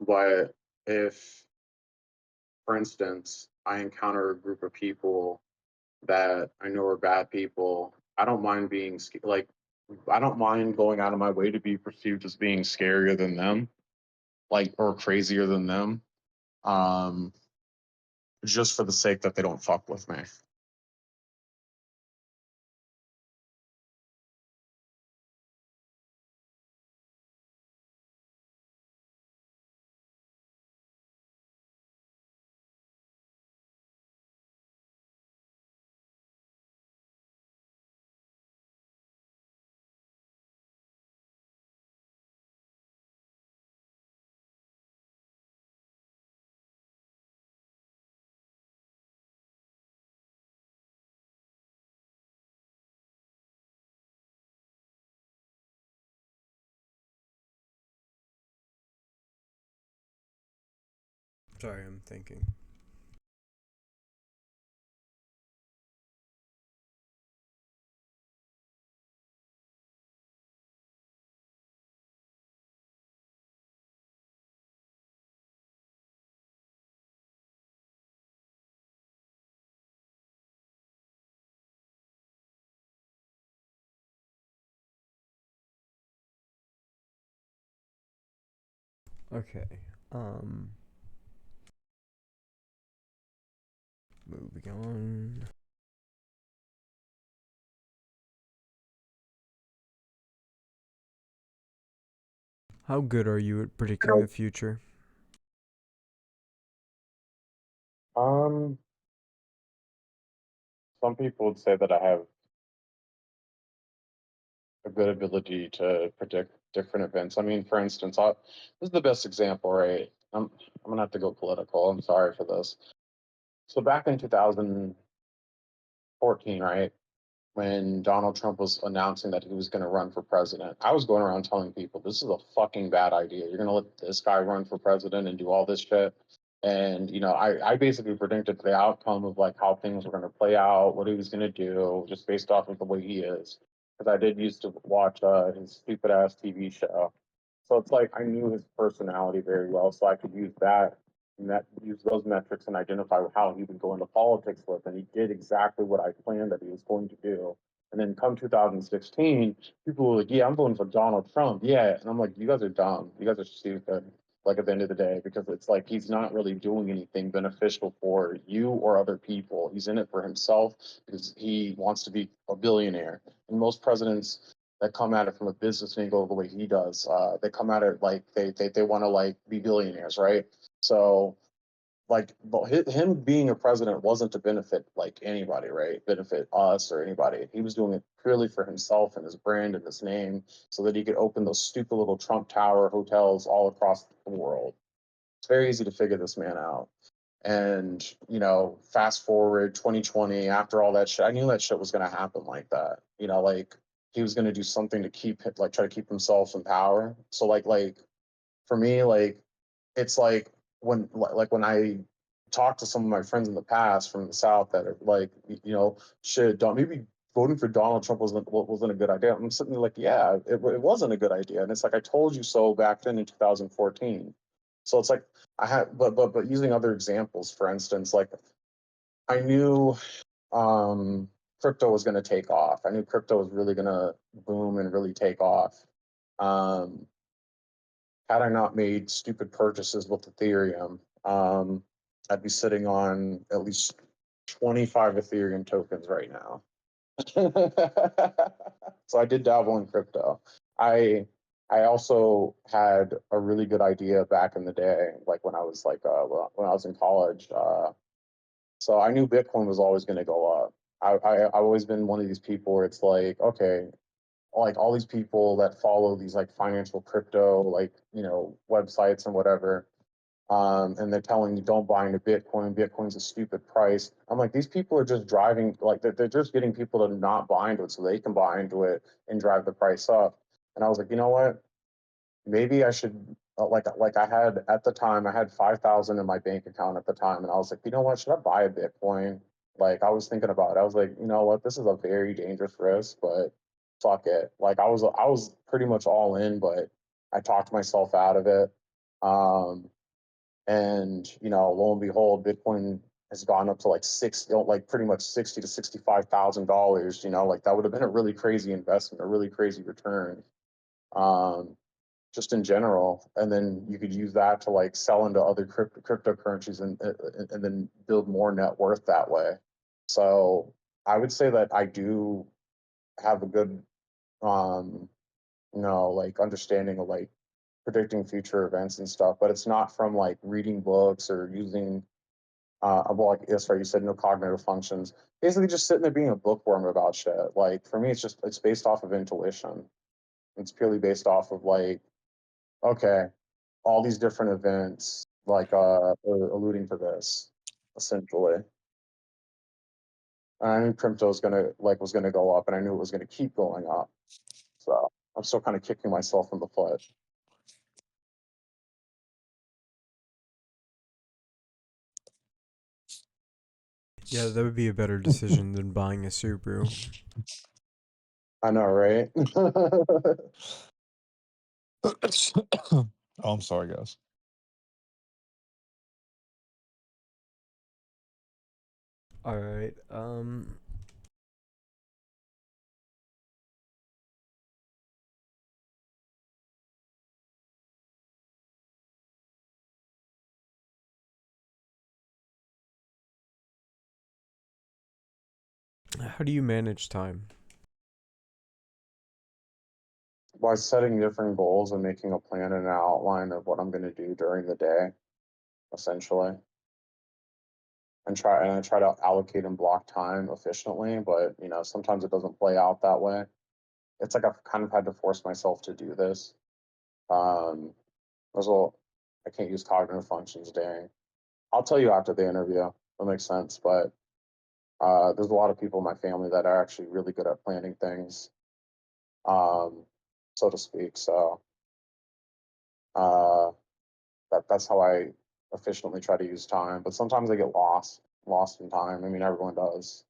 But if, for instance, I encounter a group of people that I know are bad people, I don't mind I don't mind going out of my way to be perceived as being scarier than them, like or crazier than them, um, just for the sake that they don't fuck with me. Sorry, I'm thinking. Okay. Um. Moving on. How good are you at predicting the future? Um, some people would say that I have a good ability to predict different events. I mean, for instance, this is the best example, right? I'm gonna have to go political. I'm sorry for this. So back in 2014, right? when Donald Trump was announcing that he was going to run for president. I was going around telling people this is a fucking bad idea. You're going to let this guy run for president and do all this shit. And I basically predicted the outcome of like how things were going to play out, what he was going to do, just based off of the way he is. Because I did used to watch his stupid ass TV show, so it's like I knew his personality very well, so I could use use those metrics and identify how he would go into politics with. And he did exactly what I planned that he was going to do. And then come 2016, people were like, "Yeah, I'm voting for Donald Trump." Yeah, and I'm like, "You guys are dumb. You guys are stupid." Like at the end of the day, because it's like he's not really doing anything beneficial for you or other people. He's in it for himself because he wants to be a billionaire. And most presidents that come at it from a business angle the way he does. They come at it like they want to like be billionaires, right? So like, but him being a president wasn't to benefit like anybody, right? Benefit us or anybody. He was doing it purely for himself and his brand and his name, so that he could open those stupid little Trump Tower hotels all across the world. It's very easy to figure this man out. And fast forward 2020, after all that shit, I knew that shit was gonna happen like that. Like he was gonna do something to try to keep himself in power. So like for me, like it's like when I talk to some of my friends in the past from the South that are like, shit, don't maybe voting for Donald Trump wasn't a good idea. I'm sitting there like, yeah, it wasn't a good idea, and it's like I told you so back then in 2014. So it's like I had, but using other examples, for instance, like I knew crypto was going to take off. I knew crypto was really going to boom and really take off. Um, had I not made stupid purchases with Ethereum, I'd be sitting on at least 25 Ethereum tokens right now. So I did dabble in crypto. I I also had a really good idea back in the day, like when I was when I was in college. So I knew Bitcoin was always going to go up. I've always been one of these people where it's like, okay, like all these people that follow these like financial crypto, like, websites and whatever. And they're telling you don't buy into Bitcoin. Bitcoin's a stupid price. I'm like, these people are just driving, like they're just getting people to not buy into it so they can buy into it and drive the price up. And I was like, you know what? Maybe I should like I had at the time I had 5,000 in my bank account at the time, and I was like, you know what? Should I buy a Bitcoin? Like I was thinking about it. I was like, you know what? This is a very dangerous risk, but fuck it. Like I was pretty much all in, but I talked myself out of it. Um, and lo and behold, Bitcoin has gone up to like like pretty much 60 to $65,000. Like that would have been a really crazy investment, a really crazy return. Um, just in general, and then you could use that to like sell into other cryptocurrencies and then build more net worth that way. So I would say that I do have a good like understanding of like predicting future events and stuff, but it's not from like reading books or using well, like that's right, you said no cognitive functions. Basically just sitting there being a bookworm about shit. Like for me it's based off of intuition. It's purely based off of like, okay, all these different events like are alluding to this essentially. And I knew crypto was gonna go up, and I knew it was gonna keep going up. So I'm still kind of kicking myself in the foot. Yeah, that would be a better decision than buying a Subaru. I know, right? Oh, I'm sorry, guys. All right. How do you manage time? By setting different goals and making a plan and an outline of what I'm going to do during the day, essentially, and I try to allocate and block time efficiently. But sometimes it doesn't play out that way. It's like I've kind of had to force myself to do this. Um, as well, I can't use cognitive functions. Dang, I'll tell you after the interview. That makes sense, but There's a lot of people in my family that are actually really good at planning things, um, so to speak. So uh, that's how I efficiently try to use time. But sometimes I get lost in time. I mean, everyone does.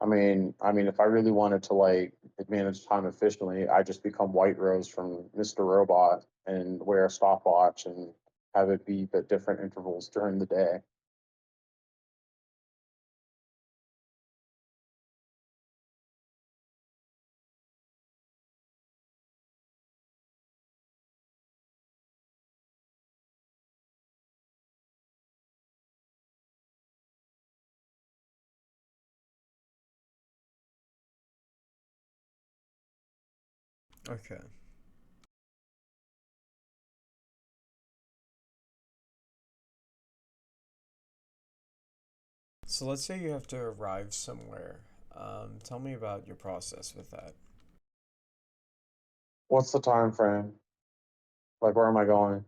I mean, if I really wanted to like manage time efficiently, I just become White Rose from Mr. Robot and wear a stopwatch and have it beep at different intervals during the day. Okay. So let's say you have to arrive somewhere. Tell me about your process with that. What's the time frame? Like, where am I going?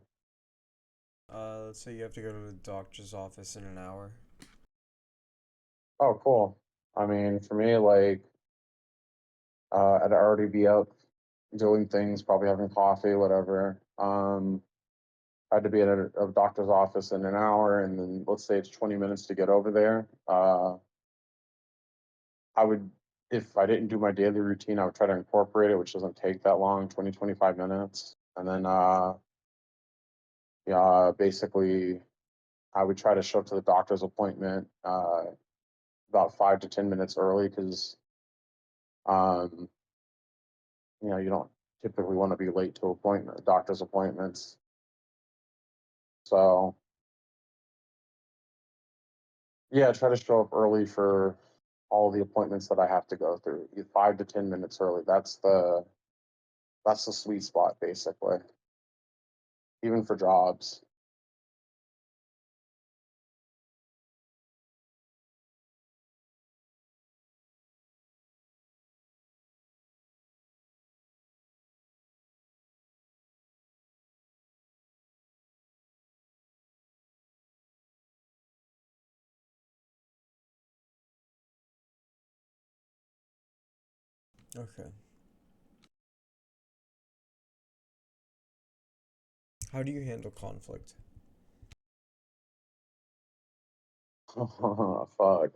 Let's say you have to go to the doctor's office in an hour. Oh, cool. I mean, for me, like, I'd already be up doing things, probably having coffee, whatever. I had to be at a doctor's office in an hour, and then let's say it's 20 minutes to get over there. I would, if I didn't do my daily routine, I would try to incorporate it, which doesn't take that long, 20, 25 minutes. And then, yeah, basically, I would try to show up to the doctor's appointment about 5 to 10 minutes early because, um, you don't typically want to be late to doctor's appointments. So, yeah, try to show up early for all the appointments that I have to go through. 5 to 10 minutes early. That's the sweet spot, basically, even for jobs. Okay. How do you handle conflict? Fuck.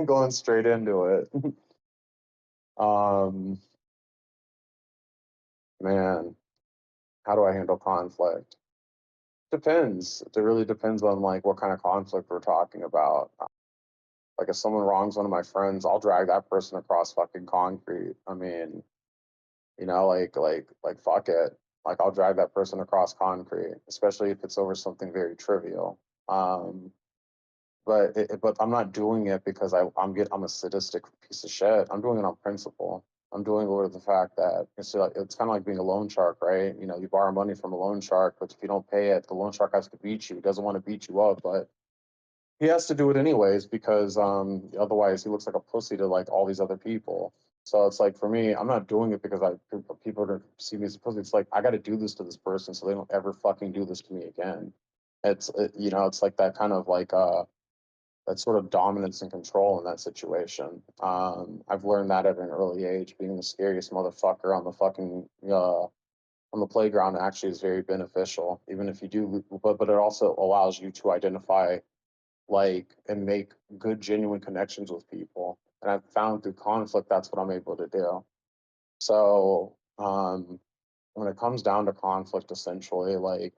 Going straight into it. Um, Man, how do I handle conflict? Depends. It really depends on like what kind of conflict we're talking about. Like if someone wrongs one of my friends, I'll drag that person across fucking concrete. I mean, like fuck it. Like I'll drag that person across concrete, especially if it's over something very trivial. Um, but I'm not doing it because I'm a sadistic piece of shit. I'm doing it on principle. I'm doing it with the fact that it's kind of like being a loan shark, right? You know, you borrow money from a loan shark, but if you don't pay it, the loan shark has to beat you. He doesn't want to beat you up, but he has to do it anyways because otherwise he looks like a pussy to like all these other people. So it's like for me, I'm not doing it because people are gonna see me as a pussy. It's like I got to do this to this person so they don't ever fucking do this to me again. It's like that kind of like that sort of dominance and control in that situation. I've learned that at an early age. Being the scariest motherfucker on the fucking on the playground actually is very beneficial. Even if you do, but it also allows you to identify like and make good, genuine connections with people. And I've found through conflict that's what I'm able to do. So when it comes down to conflict, essentially, like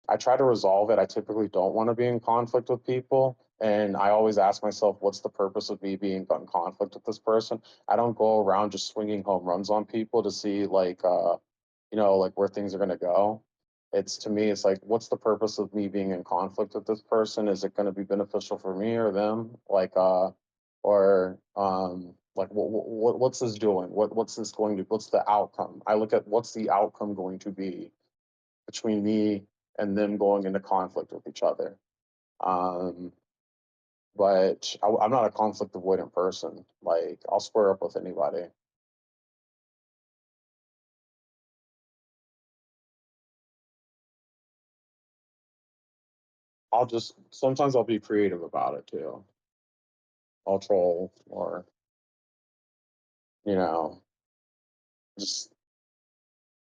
I try to resolve it. I typically don't want to be in conflict with people. And I always ask myself, what's the purpose of me being in conflict with this person? I don't go around just swinging home runs on people to see like where things are going to go. It's to me, it's like, what's the purpose of me being in conflict with this person? Is it going to be beneficial for me or them? Like what's this doing? What's this going to? What's the outcome? I look at what's the outcome going to be between me and them going into conflict with each other. Um, I'm not a conflict avoidant person. Like I'll square up with anybody. I'll just sometimes I'll be creative about it too. I'll troll, or you know, just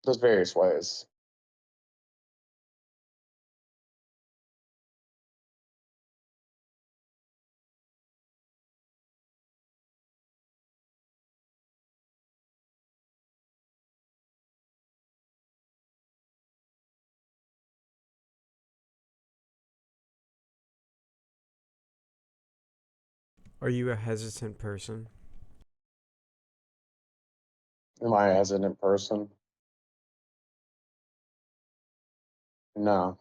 there's various ways. Are you a hesitant person? Am I a hesitant person? No.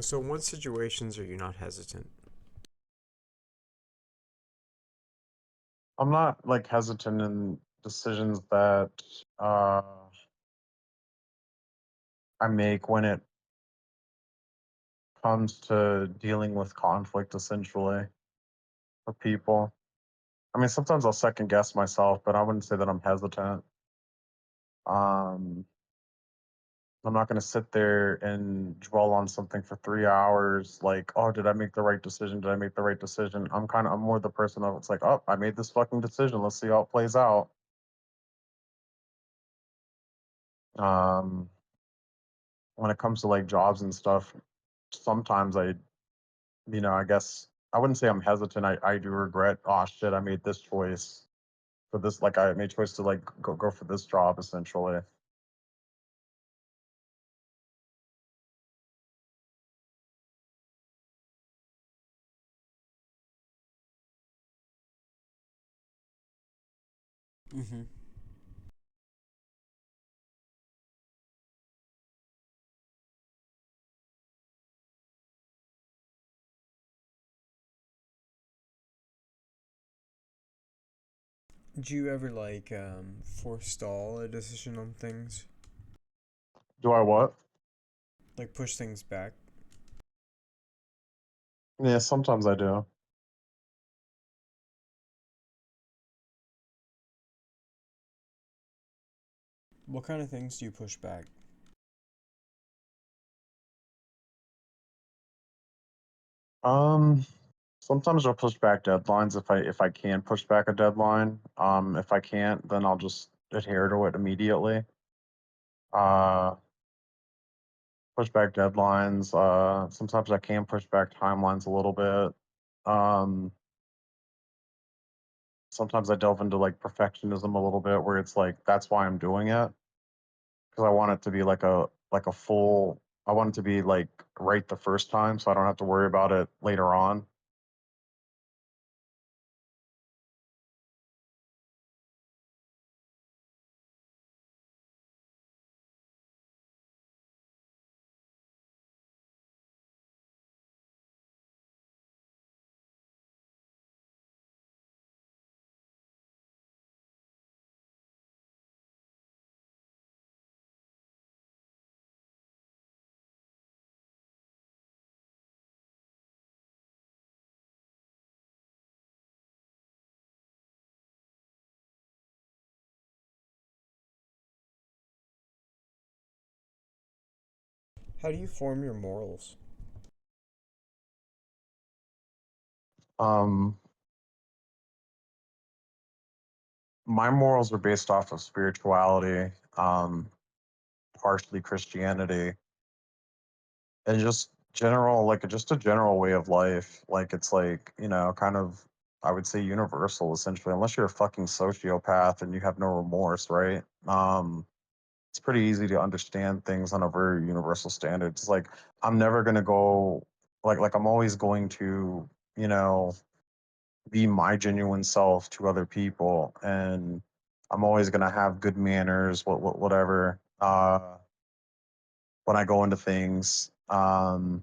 So, in what situations are you not hesitant? I'm not like hesitant in decisions that uh, I make when it comes to dealing with conflict, essentially, with people. I mean, sometimes I'll second guess myself, but I wouldn't say that I'm hesitant. Um, I'm not going to sit there and dwell on something for 3 hours, like, oh, did I make the right decision? Did I make the right decision? I'm more the person of it's like, oh, I made this fucking decision. Let's see how it plays out. Um, when it comes to like jobs and stuff, sometimes I guess I wouldn't say I'm hesitant. I do regret, oh shit, I made this choice for this. Like I made choice to like go for this job essentially. Mm-hmm. Do you ever like forestall a decision on things? Do I what? Like push things back? Yeah, sometimes I do. What kind of things do you push back? Um, Sometimes I'll push back deadlines if I can push back a deadline. If I can't, then I'll just adhere to it immediately. Uh, Push back deadlines. Sometimes I can push back timelines a little bit. Um, Sometimes I delve into like perfectionism a little bit, where it's like that's why I'm doing it, because I want it to be like a full. I want it to be like right the first time, so I don't have to worry about it later on. How do you form your morals? Um, my morals are based off of spirituality, partially Christianity, and just general, like just a general way of life. Like it's like, kind of, I would say universal essentially, unless you're a fucking sociopath and you have no remorse, right? It's pretty easy to understand things on a very universal standard. It's like I'm never gonna go like I'm always going to, you know, be my genuine self to other people, and I'm always gonna have good manners, whatever. When I go into things, and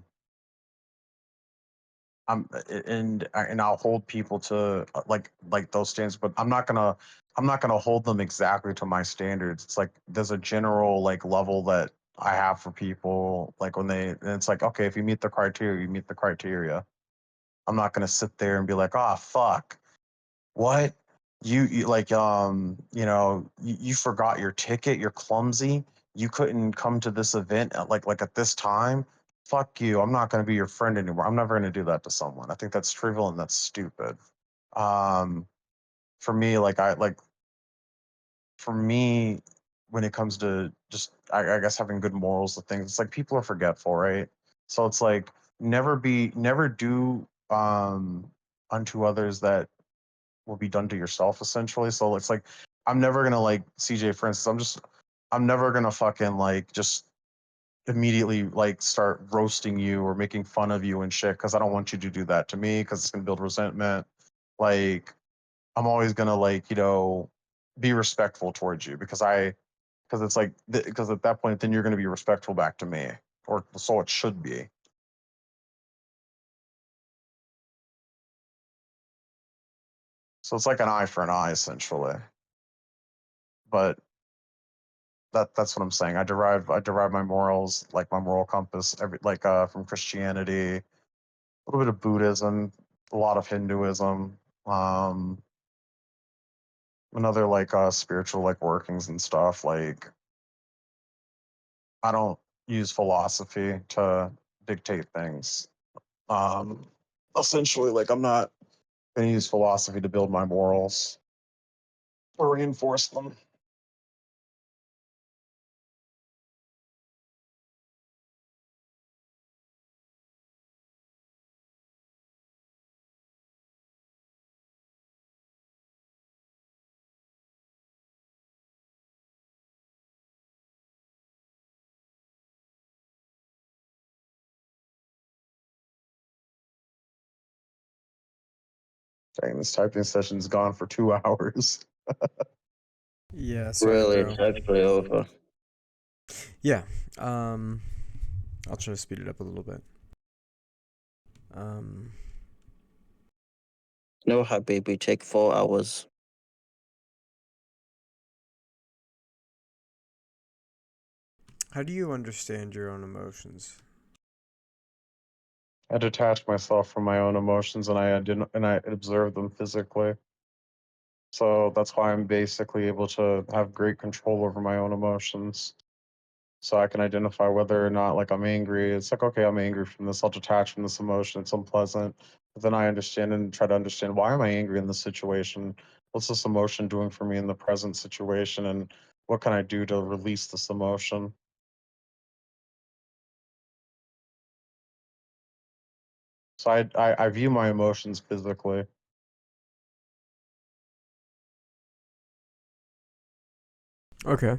I'll hold people to like those standards, but I'm not gonna hold them exactly to my standards. It's like there's a general like level that I have for people, like when and it's like, okay, if you meet the criteria, you meet the criteria. I'm not gonna sit there and be like, oh fuck, what? You like you forgot your ticket, you're clumsy, you couldn't come to this event at like at this time. Fuck you. I'm not gonna be your friend anymore. I'm never gonna do that to someone. I think that's trivial and that's stupid. Um for me, for me, when it comes to just I guess having good morals of things, it's like people are forgetful, right? So it's like never do unto others that will be done to yourself, essentially. So it's like I'm never gonna, like, CJ, for instance, I'm never gonna fucking like just immediately like start roasting you or making fun of you and shit, because I don't want you to do that to me, because it's gonna build resentment. Like, I'm always gonna, like, be respectful towards you, because it's like, because at that point then you're gonna be respectful back to me, or so it should be. So it's like an eye for an eye, essentially. But that's what I'm saying. I derive my morals, like my moral compass, from Christianity, a little bit of Buddhism, a lot of Hinduism, um, and other spiritual like workings and stuff. Like, I don't use philosophy to dictate things. Um, Essentially, like, I'm not going to use philosophy to build my morals or reinforce them. Dang, this typing session's gone for 2 hours. Yeah, sorry, Really, bro. it's actually over. Yeah. I'll try to speed it up a little bit. No, Habibi, take 4 hours. How do you understand your own emotions? I detach myself from my own emotions, and I observe them physically. So that's why I'm basically able to have great control over my own emotions. So I can identify whether or not, like, I'm angry. It's like, okay, I'm angry from this. I'll detach from this emotion. It's unpleasant. But then I understand and try to understand, why am I angry in this situation? What's this emotion doing for me in the present situation? And what can I do to release this emotion? So I view my emotions physically. Okay.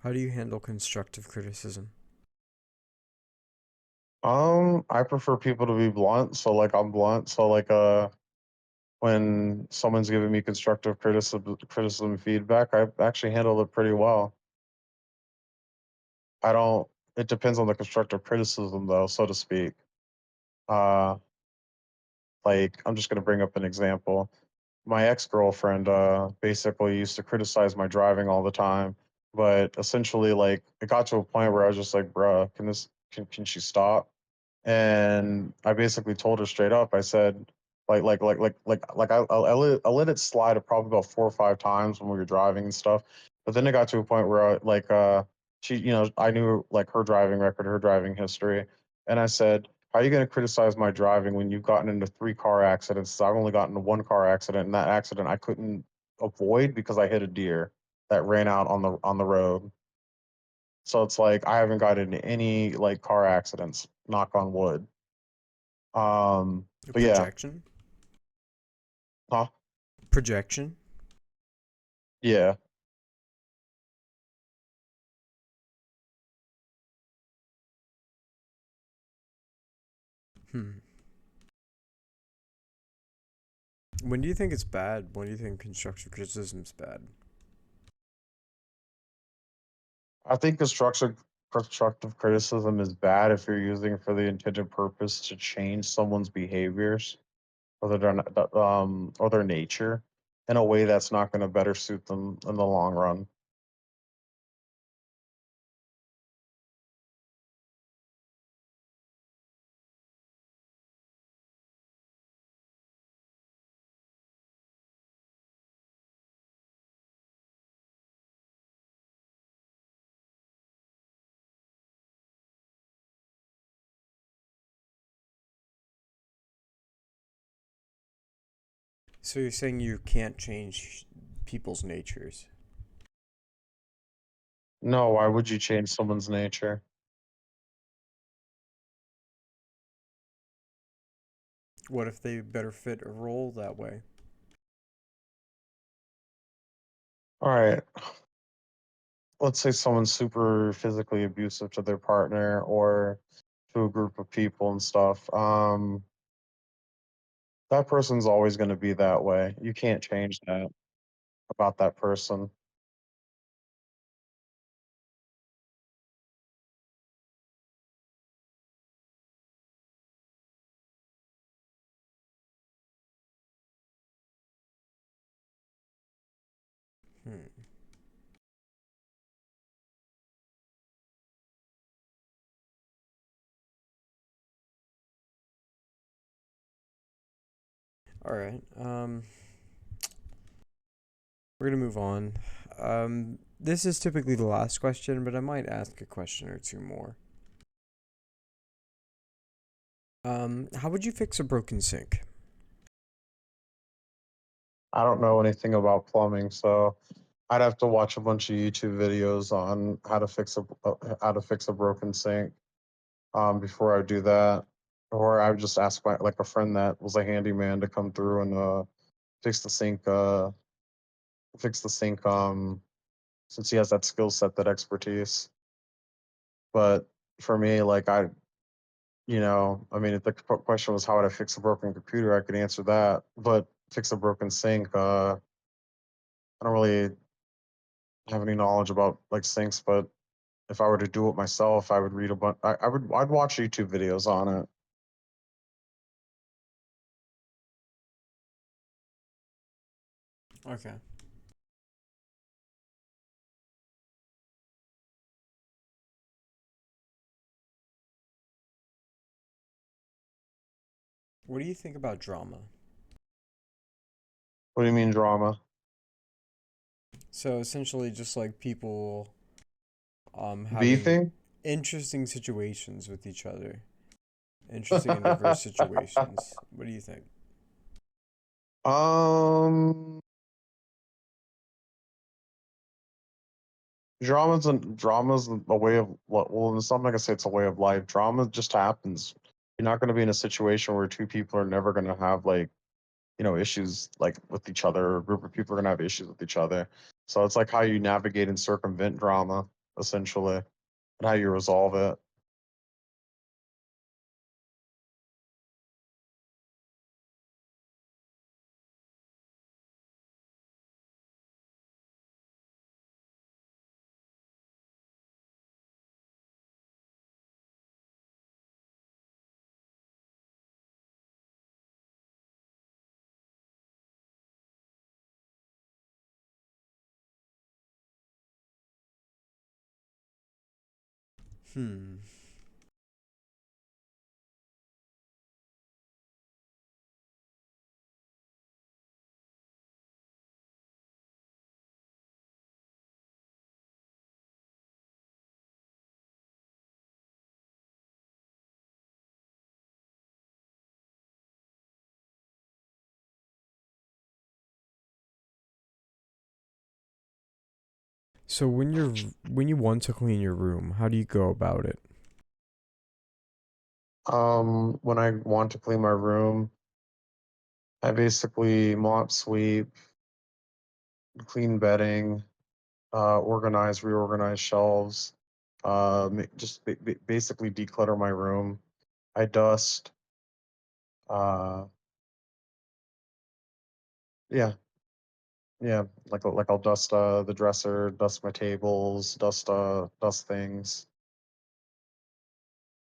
How do you handle constructive criticism? I prefer people to be blunt. So, like, I'm blunt. So, like, when someone's giving me constructive criticism feedback, I actually handle it pretty well. I don't It depends on the constructive criticism, though, so to speak. Uh like, I'm just going to bring up an example. My ex-girlfriend basically used to criticize my driving all the time, but essentially, like, it got to a point where I was just like, bruh, can she stop? And I basically told her straight up. I said, I let it slide probably about 4 or 5 times when we were driving and stuff. But then it got to a point where she, I knew, like, her driving record, her driving history, and I said, how are you going to criticize my driving when you've gotten into 3 car accidents? I've only gotten into 1 car accident, and that accident I couldn't avoid because I hit a deer that ran out on the road. So it's like, I haven't gotten into any, like, car accidents, knock on wood. A But yeah, projection? huh? Projection? Yeah. Hmm. When do you think it's bad? When do you think constructive criticism's bad? I think constructive criticism is bad if you're using it for the intended purpose to change someone's behaviors or their nature in a way that's not going to better suit them in the long run. So you're saying you can't change people's natures? No, why would you change someone's nature? What if they better fit a role that way? All right. Let's say someone's super physically abusive to their partner or to a group of people and stuff. That person's always going to be that way. You can't change that about that person. Hmm. All right. We're gonna move on. This is typically the last question, but I might ask a question or two more. How would you fix a broken sink? I don't know anything about plumbing, so I'd have to watch a bunch of YouTube videos on how to fix a broken sink before I do that, or I would just ask my like a friend that was a handyman to come through and fix the sink. Fix the sink. Since he has that skill set, that expertise. But for me, like I mean, if the question was how would I fix a broken computer, I could answer that. But fix a broken sink, I don't really have any knowledge about like sinks. But if I were to do it myself, I would read a bunch. I'd watch YouTube videos on it. Okay. What do you think about drama? What do you mean drama? So essentially, just like people having Beefing? interesting situations with each other, interesting and diverse situations. What do you think? um, drama's a way of well, I'm not gonna say it's a way of life. Drama just happens. You're not gonna be in a situation where two people are never gonna have like issues like with each other. Or a group of people are gonna have issues with each other. So it's like how you navigate and circumvent drama, essentially, and how you resolve it. Hmm. So when you want to clean your room, how do you go about it? When I want to clean my room, I basically mop, sweep, clean bedding, reorganize shelves, just basically declutter my room. I dust. Uh, yeah, Yeah, like I'll dust the dresser, dust my tables, dust things.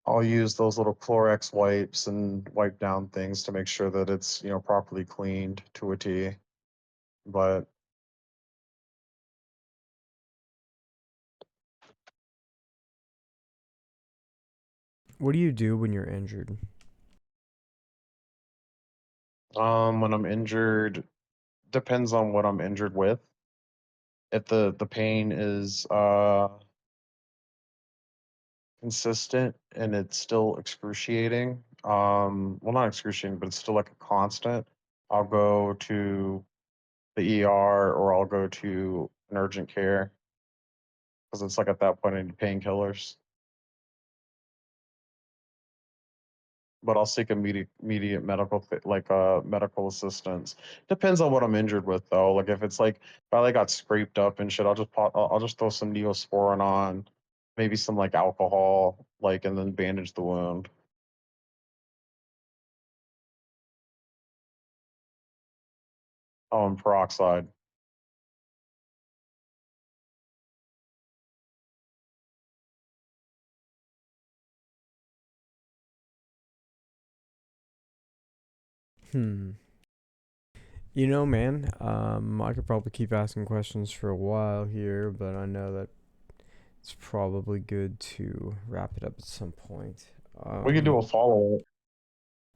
I'll use those little Clorox wipes and wipe down things to make sure that it's, you know, properly cleaned to a T. But What do you do when you're injured? when I'm injured, depends on what I'm injured with. If the pain is consistent and it's still excruciating, well, not excruciating, but it's still like a constant, I'll go to the ER or I'll go to an urgent care because it's like at that point I need painkillers. But I'll seek immediate medical medical assistance. Depends on what I'm injured with though. Like if it's like if I like got scraped up and shit, I'll just throw some Neosporin on, maybe some like alcohol, like and then bandage the wound. Oh, and peroxide. Hmm. You know, man, I could probably keep asking questions for a while here, but I know that it's probably good to wrap it up at some point. We could do a follow up.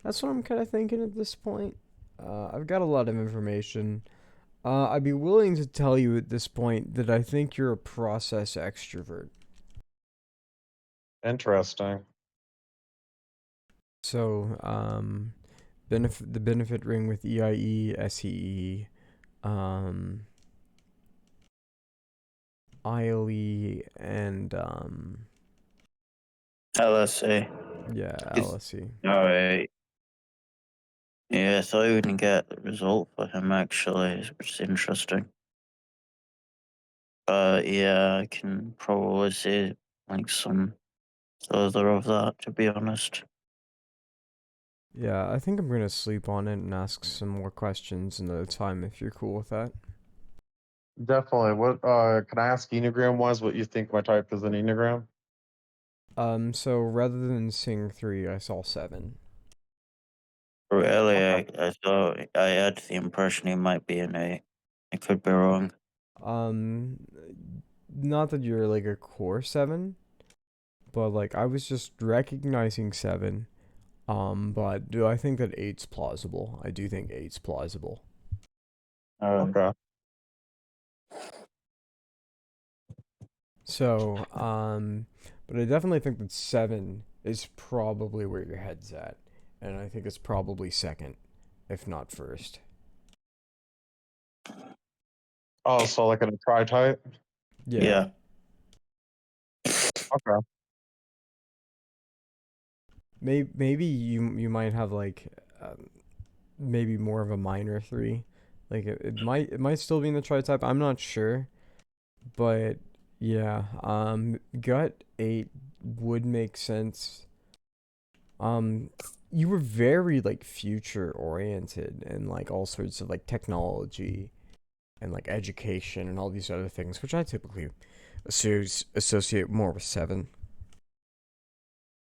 That's what I'm kind of thinking at this point. I've got a lot of information. I'd be willing to tell you at this point that I think you're a process extrovert. Interesting. So, the benefit ring with EIE, SEE, um, ILE, and LSA. yeah, Is- LSE. Alright. Yeah, I thought we wouldn't get the result for him actually, which is interesting. But yeah, I can probably see like some further of that, to be honest. Yeah, I think I'm gonna sleep on it and ask some more questions another time if you're cool with that. Definitely. What can I ask Enneagram wise what you think my type is in Enneagram? So rather than seeing 3, I saw 7. Really, Okay. I thought I had the impression he might be an 8. I could be wrong. Um, not that you're like a core 7, but like I was just recognizing 7. But do I think that 8's plausible? I do think 8's plausible. Okay. So, but I definitely think that 7 is probably where your head's at. And I think it's probably second, if not first. Oh, so like in a tri type? Yeah. Okay. Maybe you might have like maybe more of a minor 3. Like it might still be in the tri type. I'm not sure. But yeah, gut 8 would make sense. You were very like future oriented and like all sorts of like technology and like education and all these other things, which I typically associate more with 7.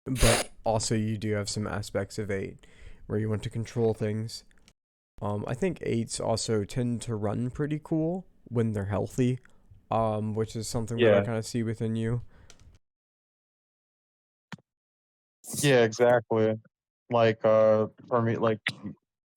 But also you do have some aspects of 8 where you want to control things. I think 8s also tend to run pretty cool when they're healthy, which is something that I Yeah. kind of see within you. Yeah, exactly. Like for me, like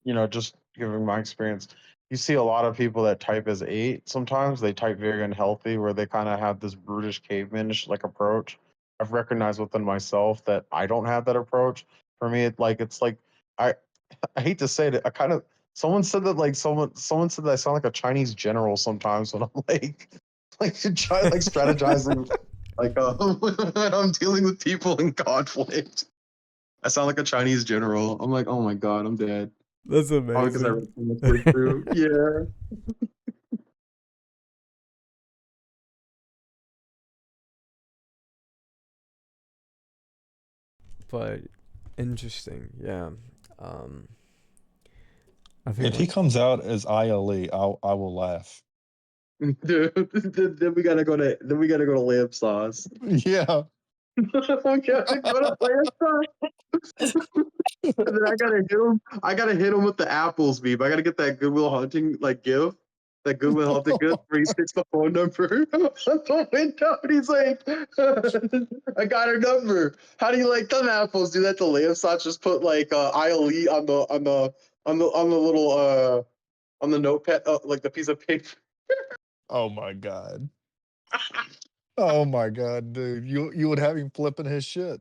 you know, just giving my experience, you see a lot of people that type as 8 sometimes they type very unhealthy where they kind of have this brutish cavemanish like approach. I've recognized within myself that I don't have that approach. For me, it's like I I hate to say it, I kind of someone said that like someone said that I sound like a Chinese general sometimes when I'm like try like strategizing like when I'm dealing with people in conflict. I sound like a Chinese general. I'm like, oh my god, I'm dead. That's Probably because I amazing. read so much way through. Yeah. But interesting, yeah. Um, I think If he comes out as ILE, I will laugh. Dude, then we gotta go to lamb sauce. Yeah. We gotta go to lamb sauce. And then I gotta hit him. I gotta hit him with the apples beam. I gotta get that Goodwill Hunting like gift. That Goodwill Hunting gift where he sticks the phone number on the window and he's like, I got her number. How do you like them apples? Do that to lamb sauce. Just put like ILE on the little on the notepad, like the piece of paper. Oh my god. Oh my god, dude. You would have him flipping his shit.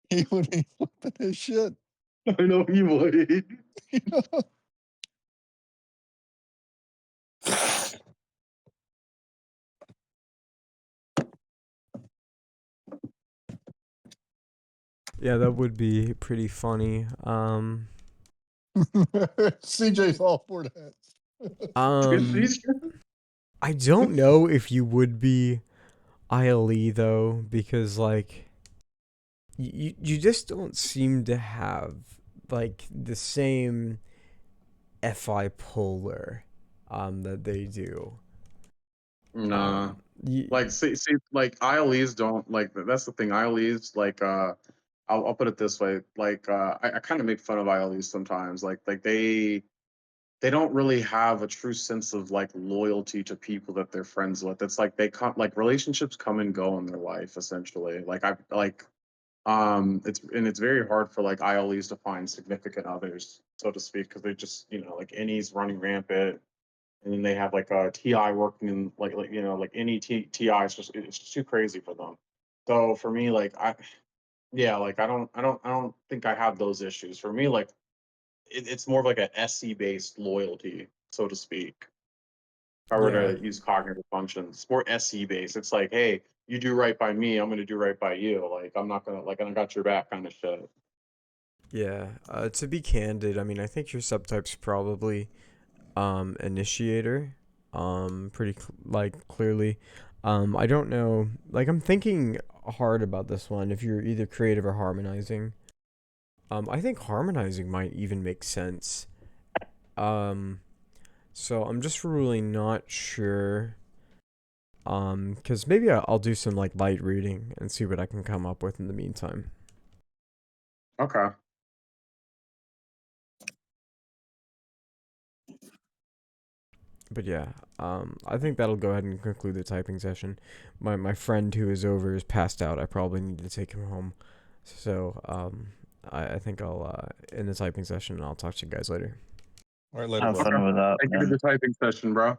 He would be flipping his shit. I know he would. yeah, that would be pretty funny. CJ's all for that. I don't know if you would be ILE though, because like you just don't seem to have like the same FI polar that they do. Nah. Like see like ILEs don't like that's the thing. ILEs like I'll put it this way. Like I kind of make fun of ILEs sometimes. Like they don't really have a true sense of like loyalty to people that they're friends with. It's like they come like relationships come and go in their life essentially. Like I like it's very hard for like ILEs to find significant others, so to speak, because they just like any's running rampant, and then they have like a TI working in like like any TI is just it's just too crazy for them. So for me, like yeah, like I don't think I have those issues. For me, like it's more of like a SE based loyalty, so to speak. If I were Yeah. to use cognitive functions, it's more SE based. It's like, hey, you do right by me, I'm gonna do right by you. Like I'm not gonna like I got your back kind of shit. Yeah, to be candid, I mean, I think your subtype's probably initiator, pretty like clearly. I don't know, like I'm thinking hard about this one. If you're either creative or harmonizing, I think harmonizing might even make sense. So I'm just really not sure. Because maybe I'll do some like light reading and see what I can come up with in the meantime. Okay. But yeah, I think that'll go ahead and conclude the typing session. My friend who is over is passed out. I probably need to take him home. So I think I'll end the typing session and I'll talk to you guys later. All right, later, Have bro. fun with that. Thank you Man. for the typing session, bro.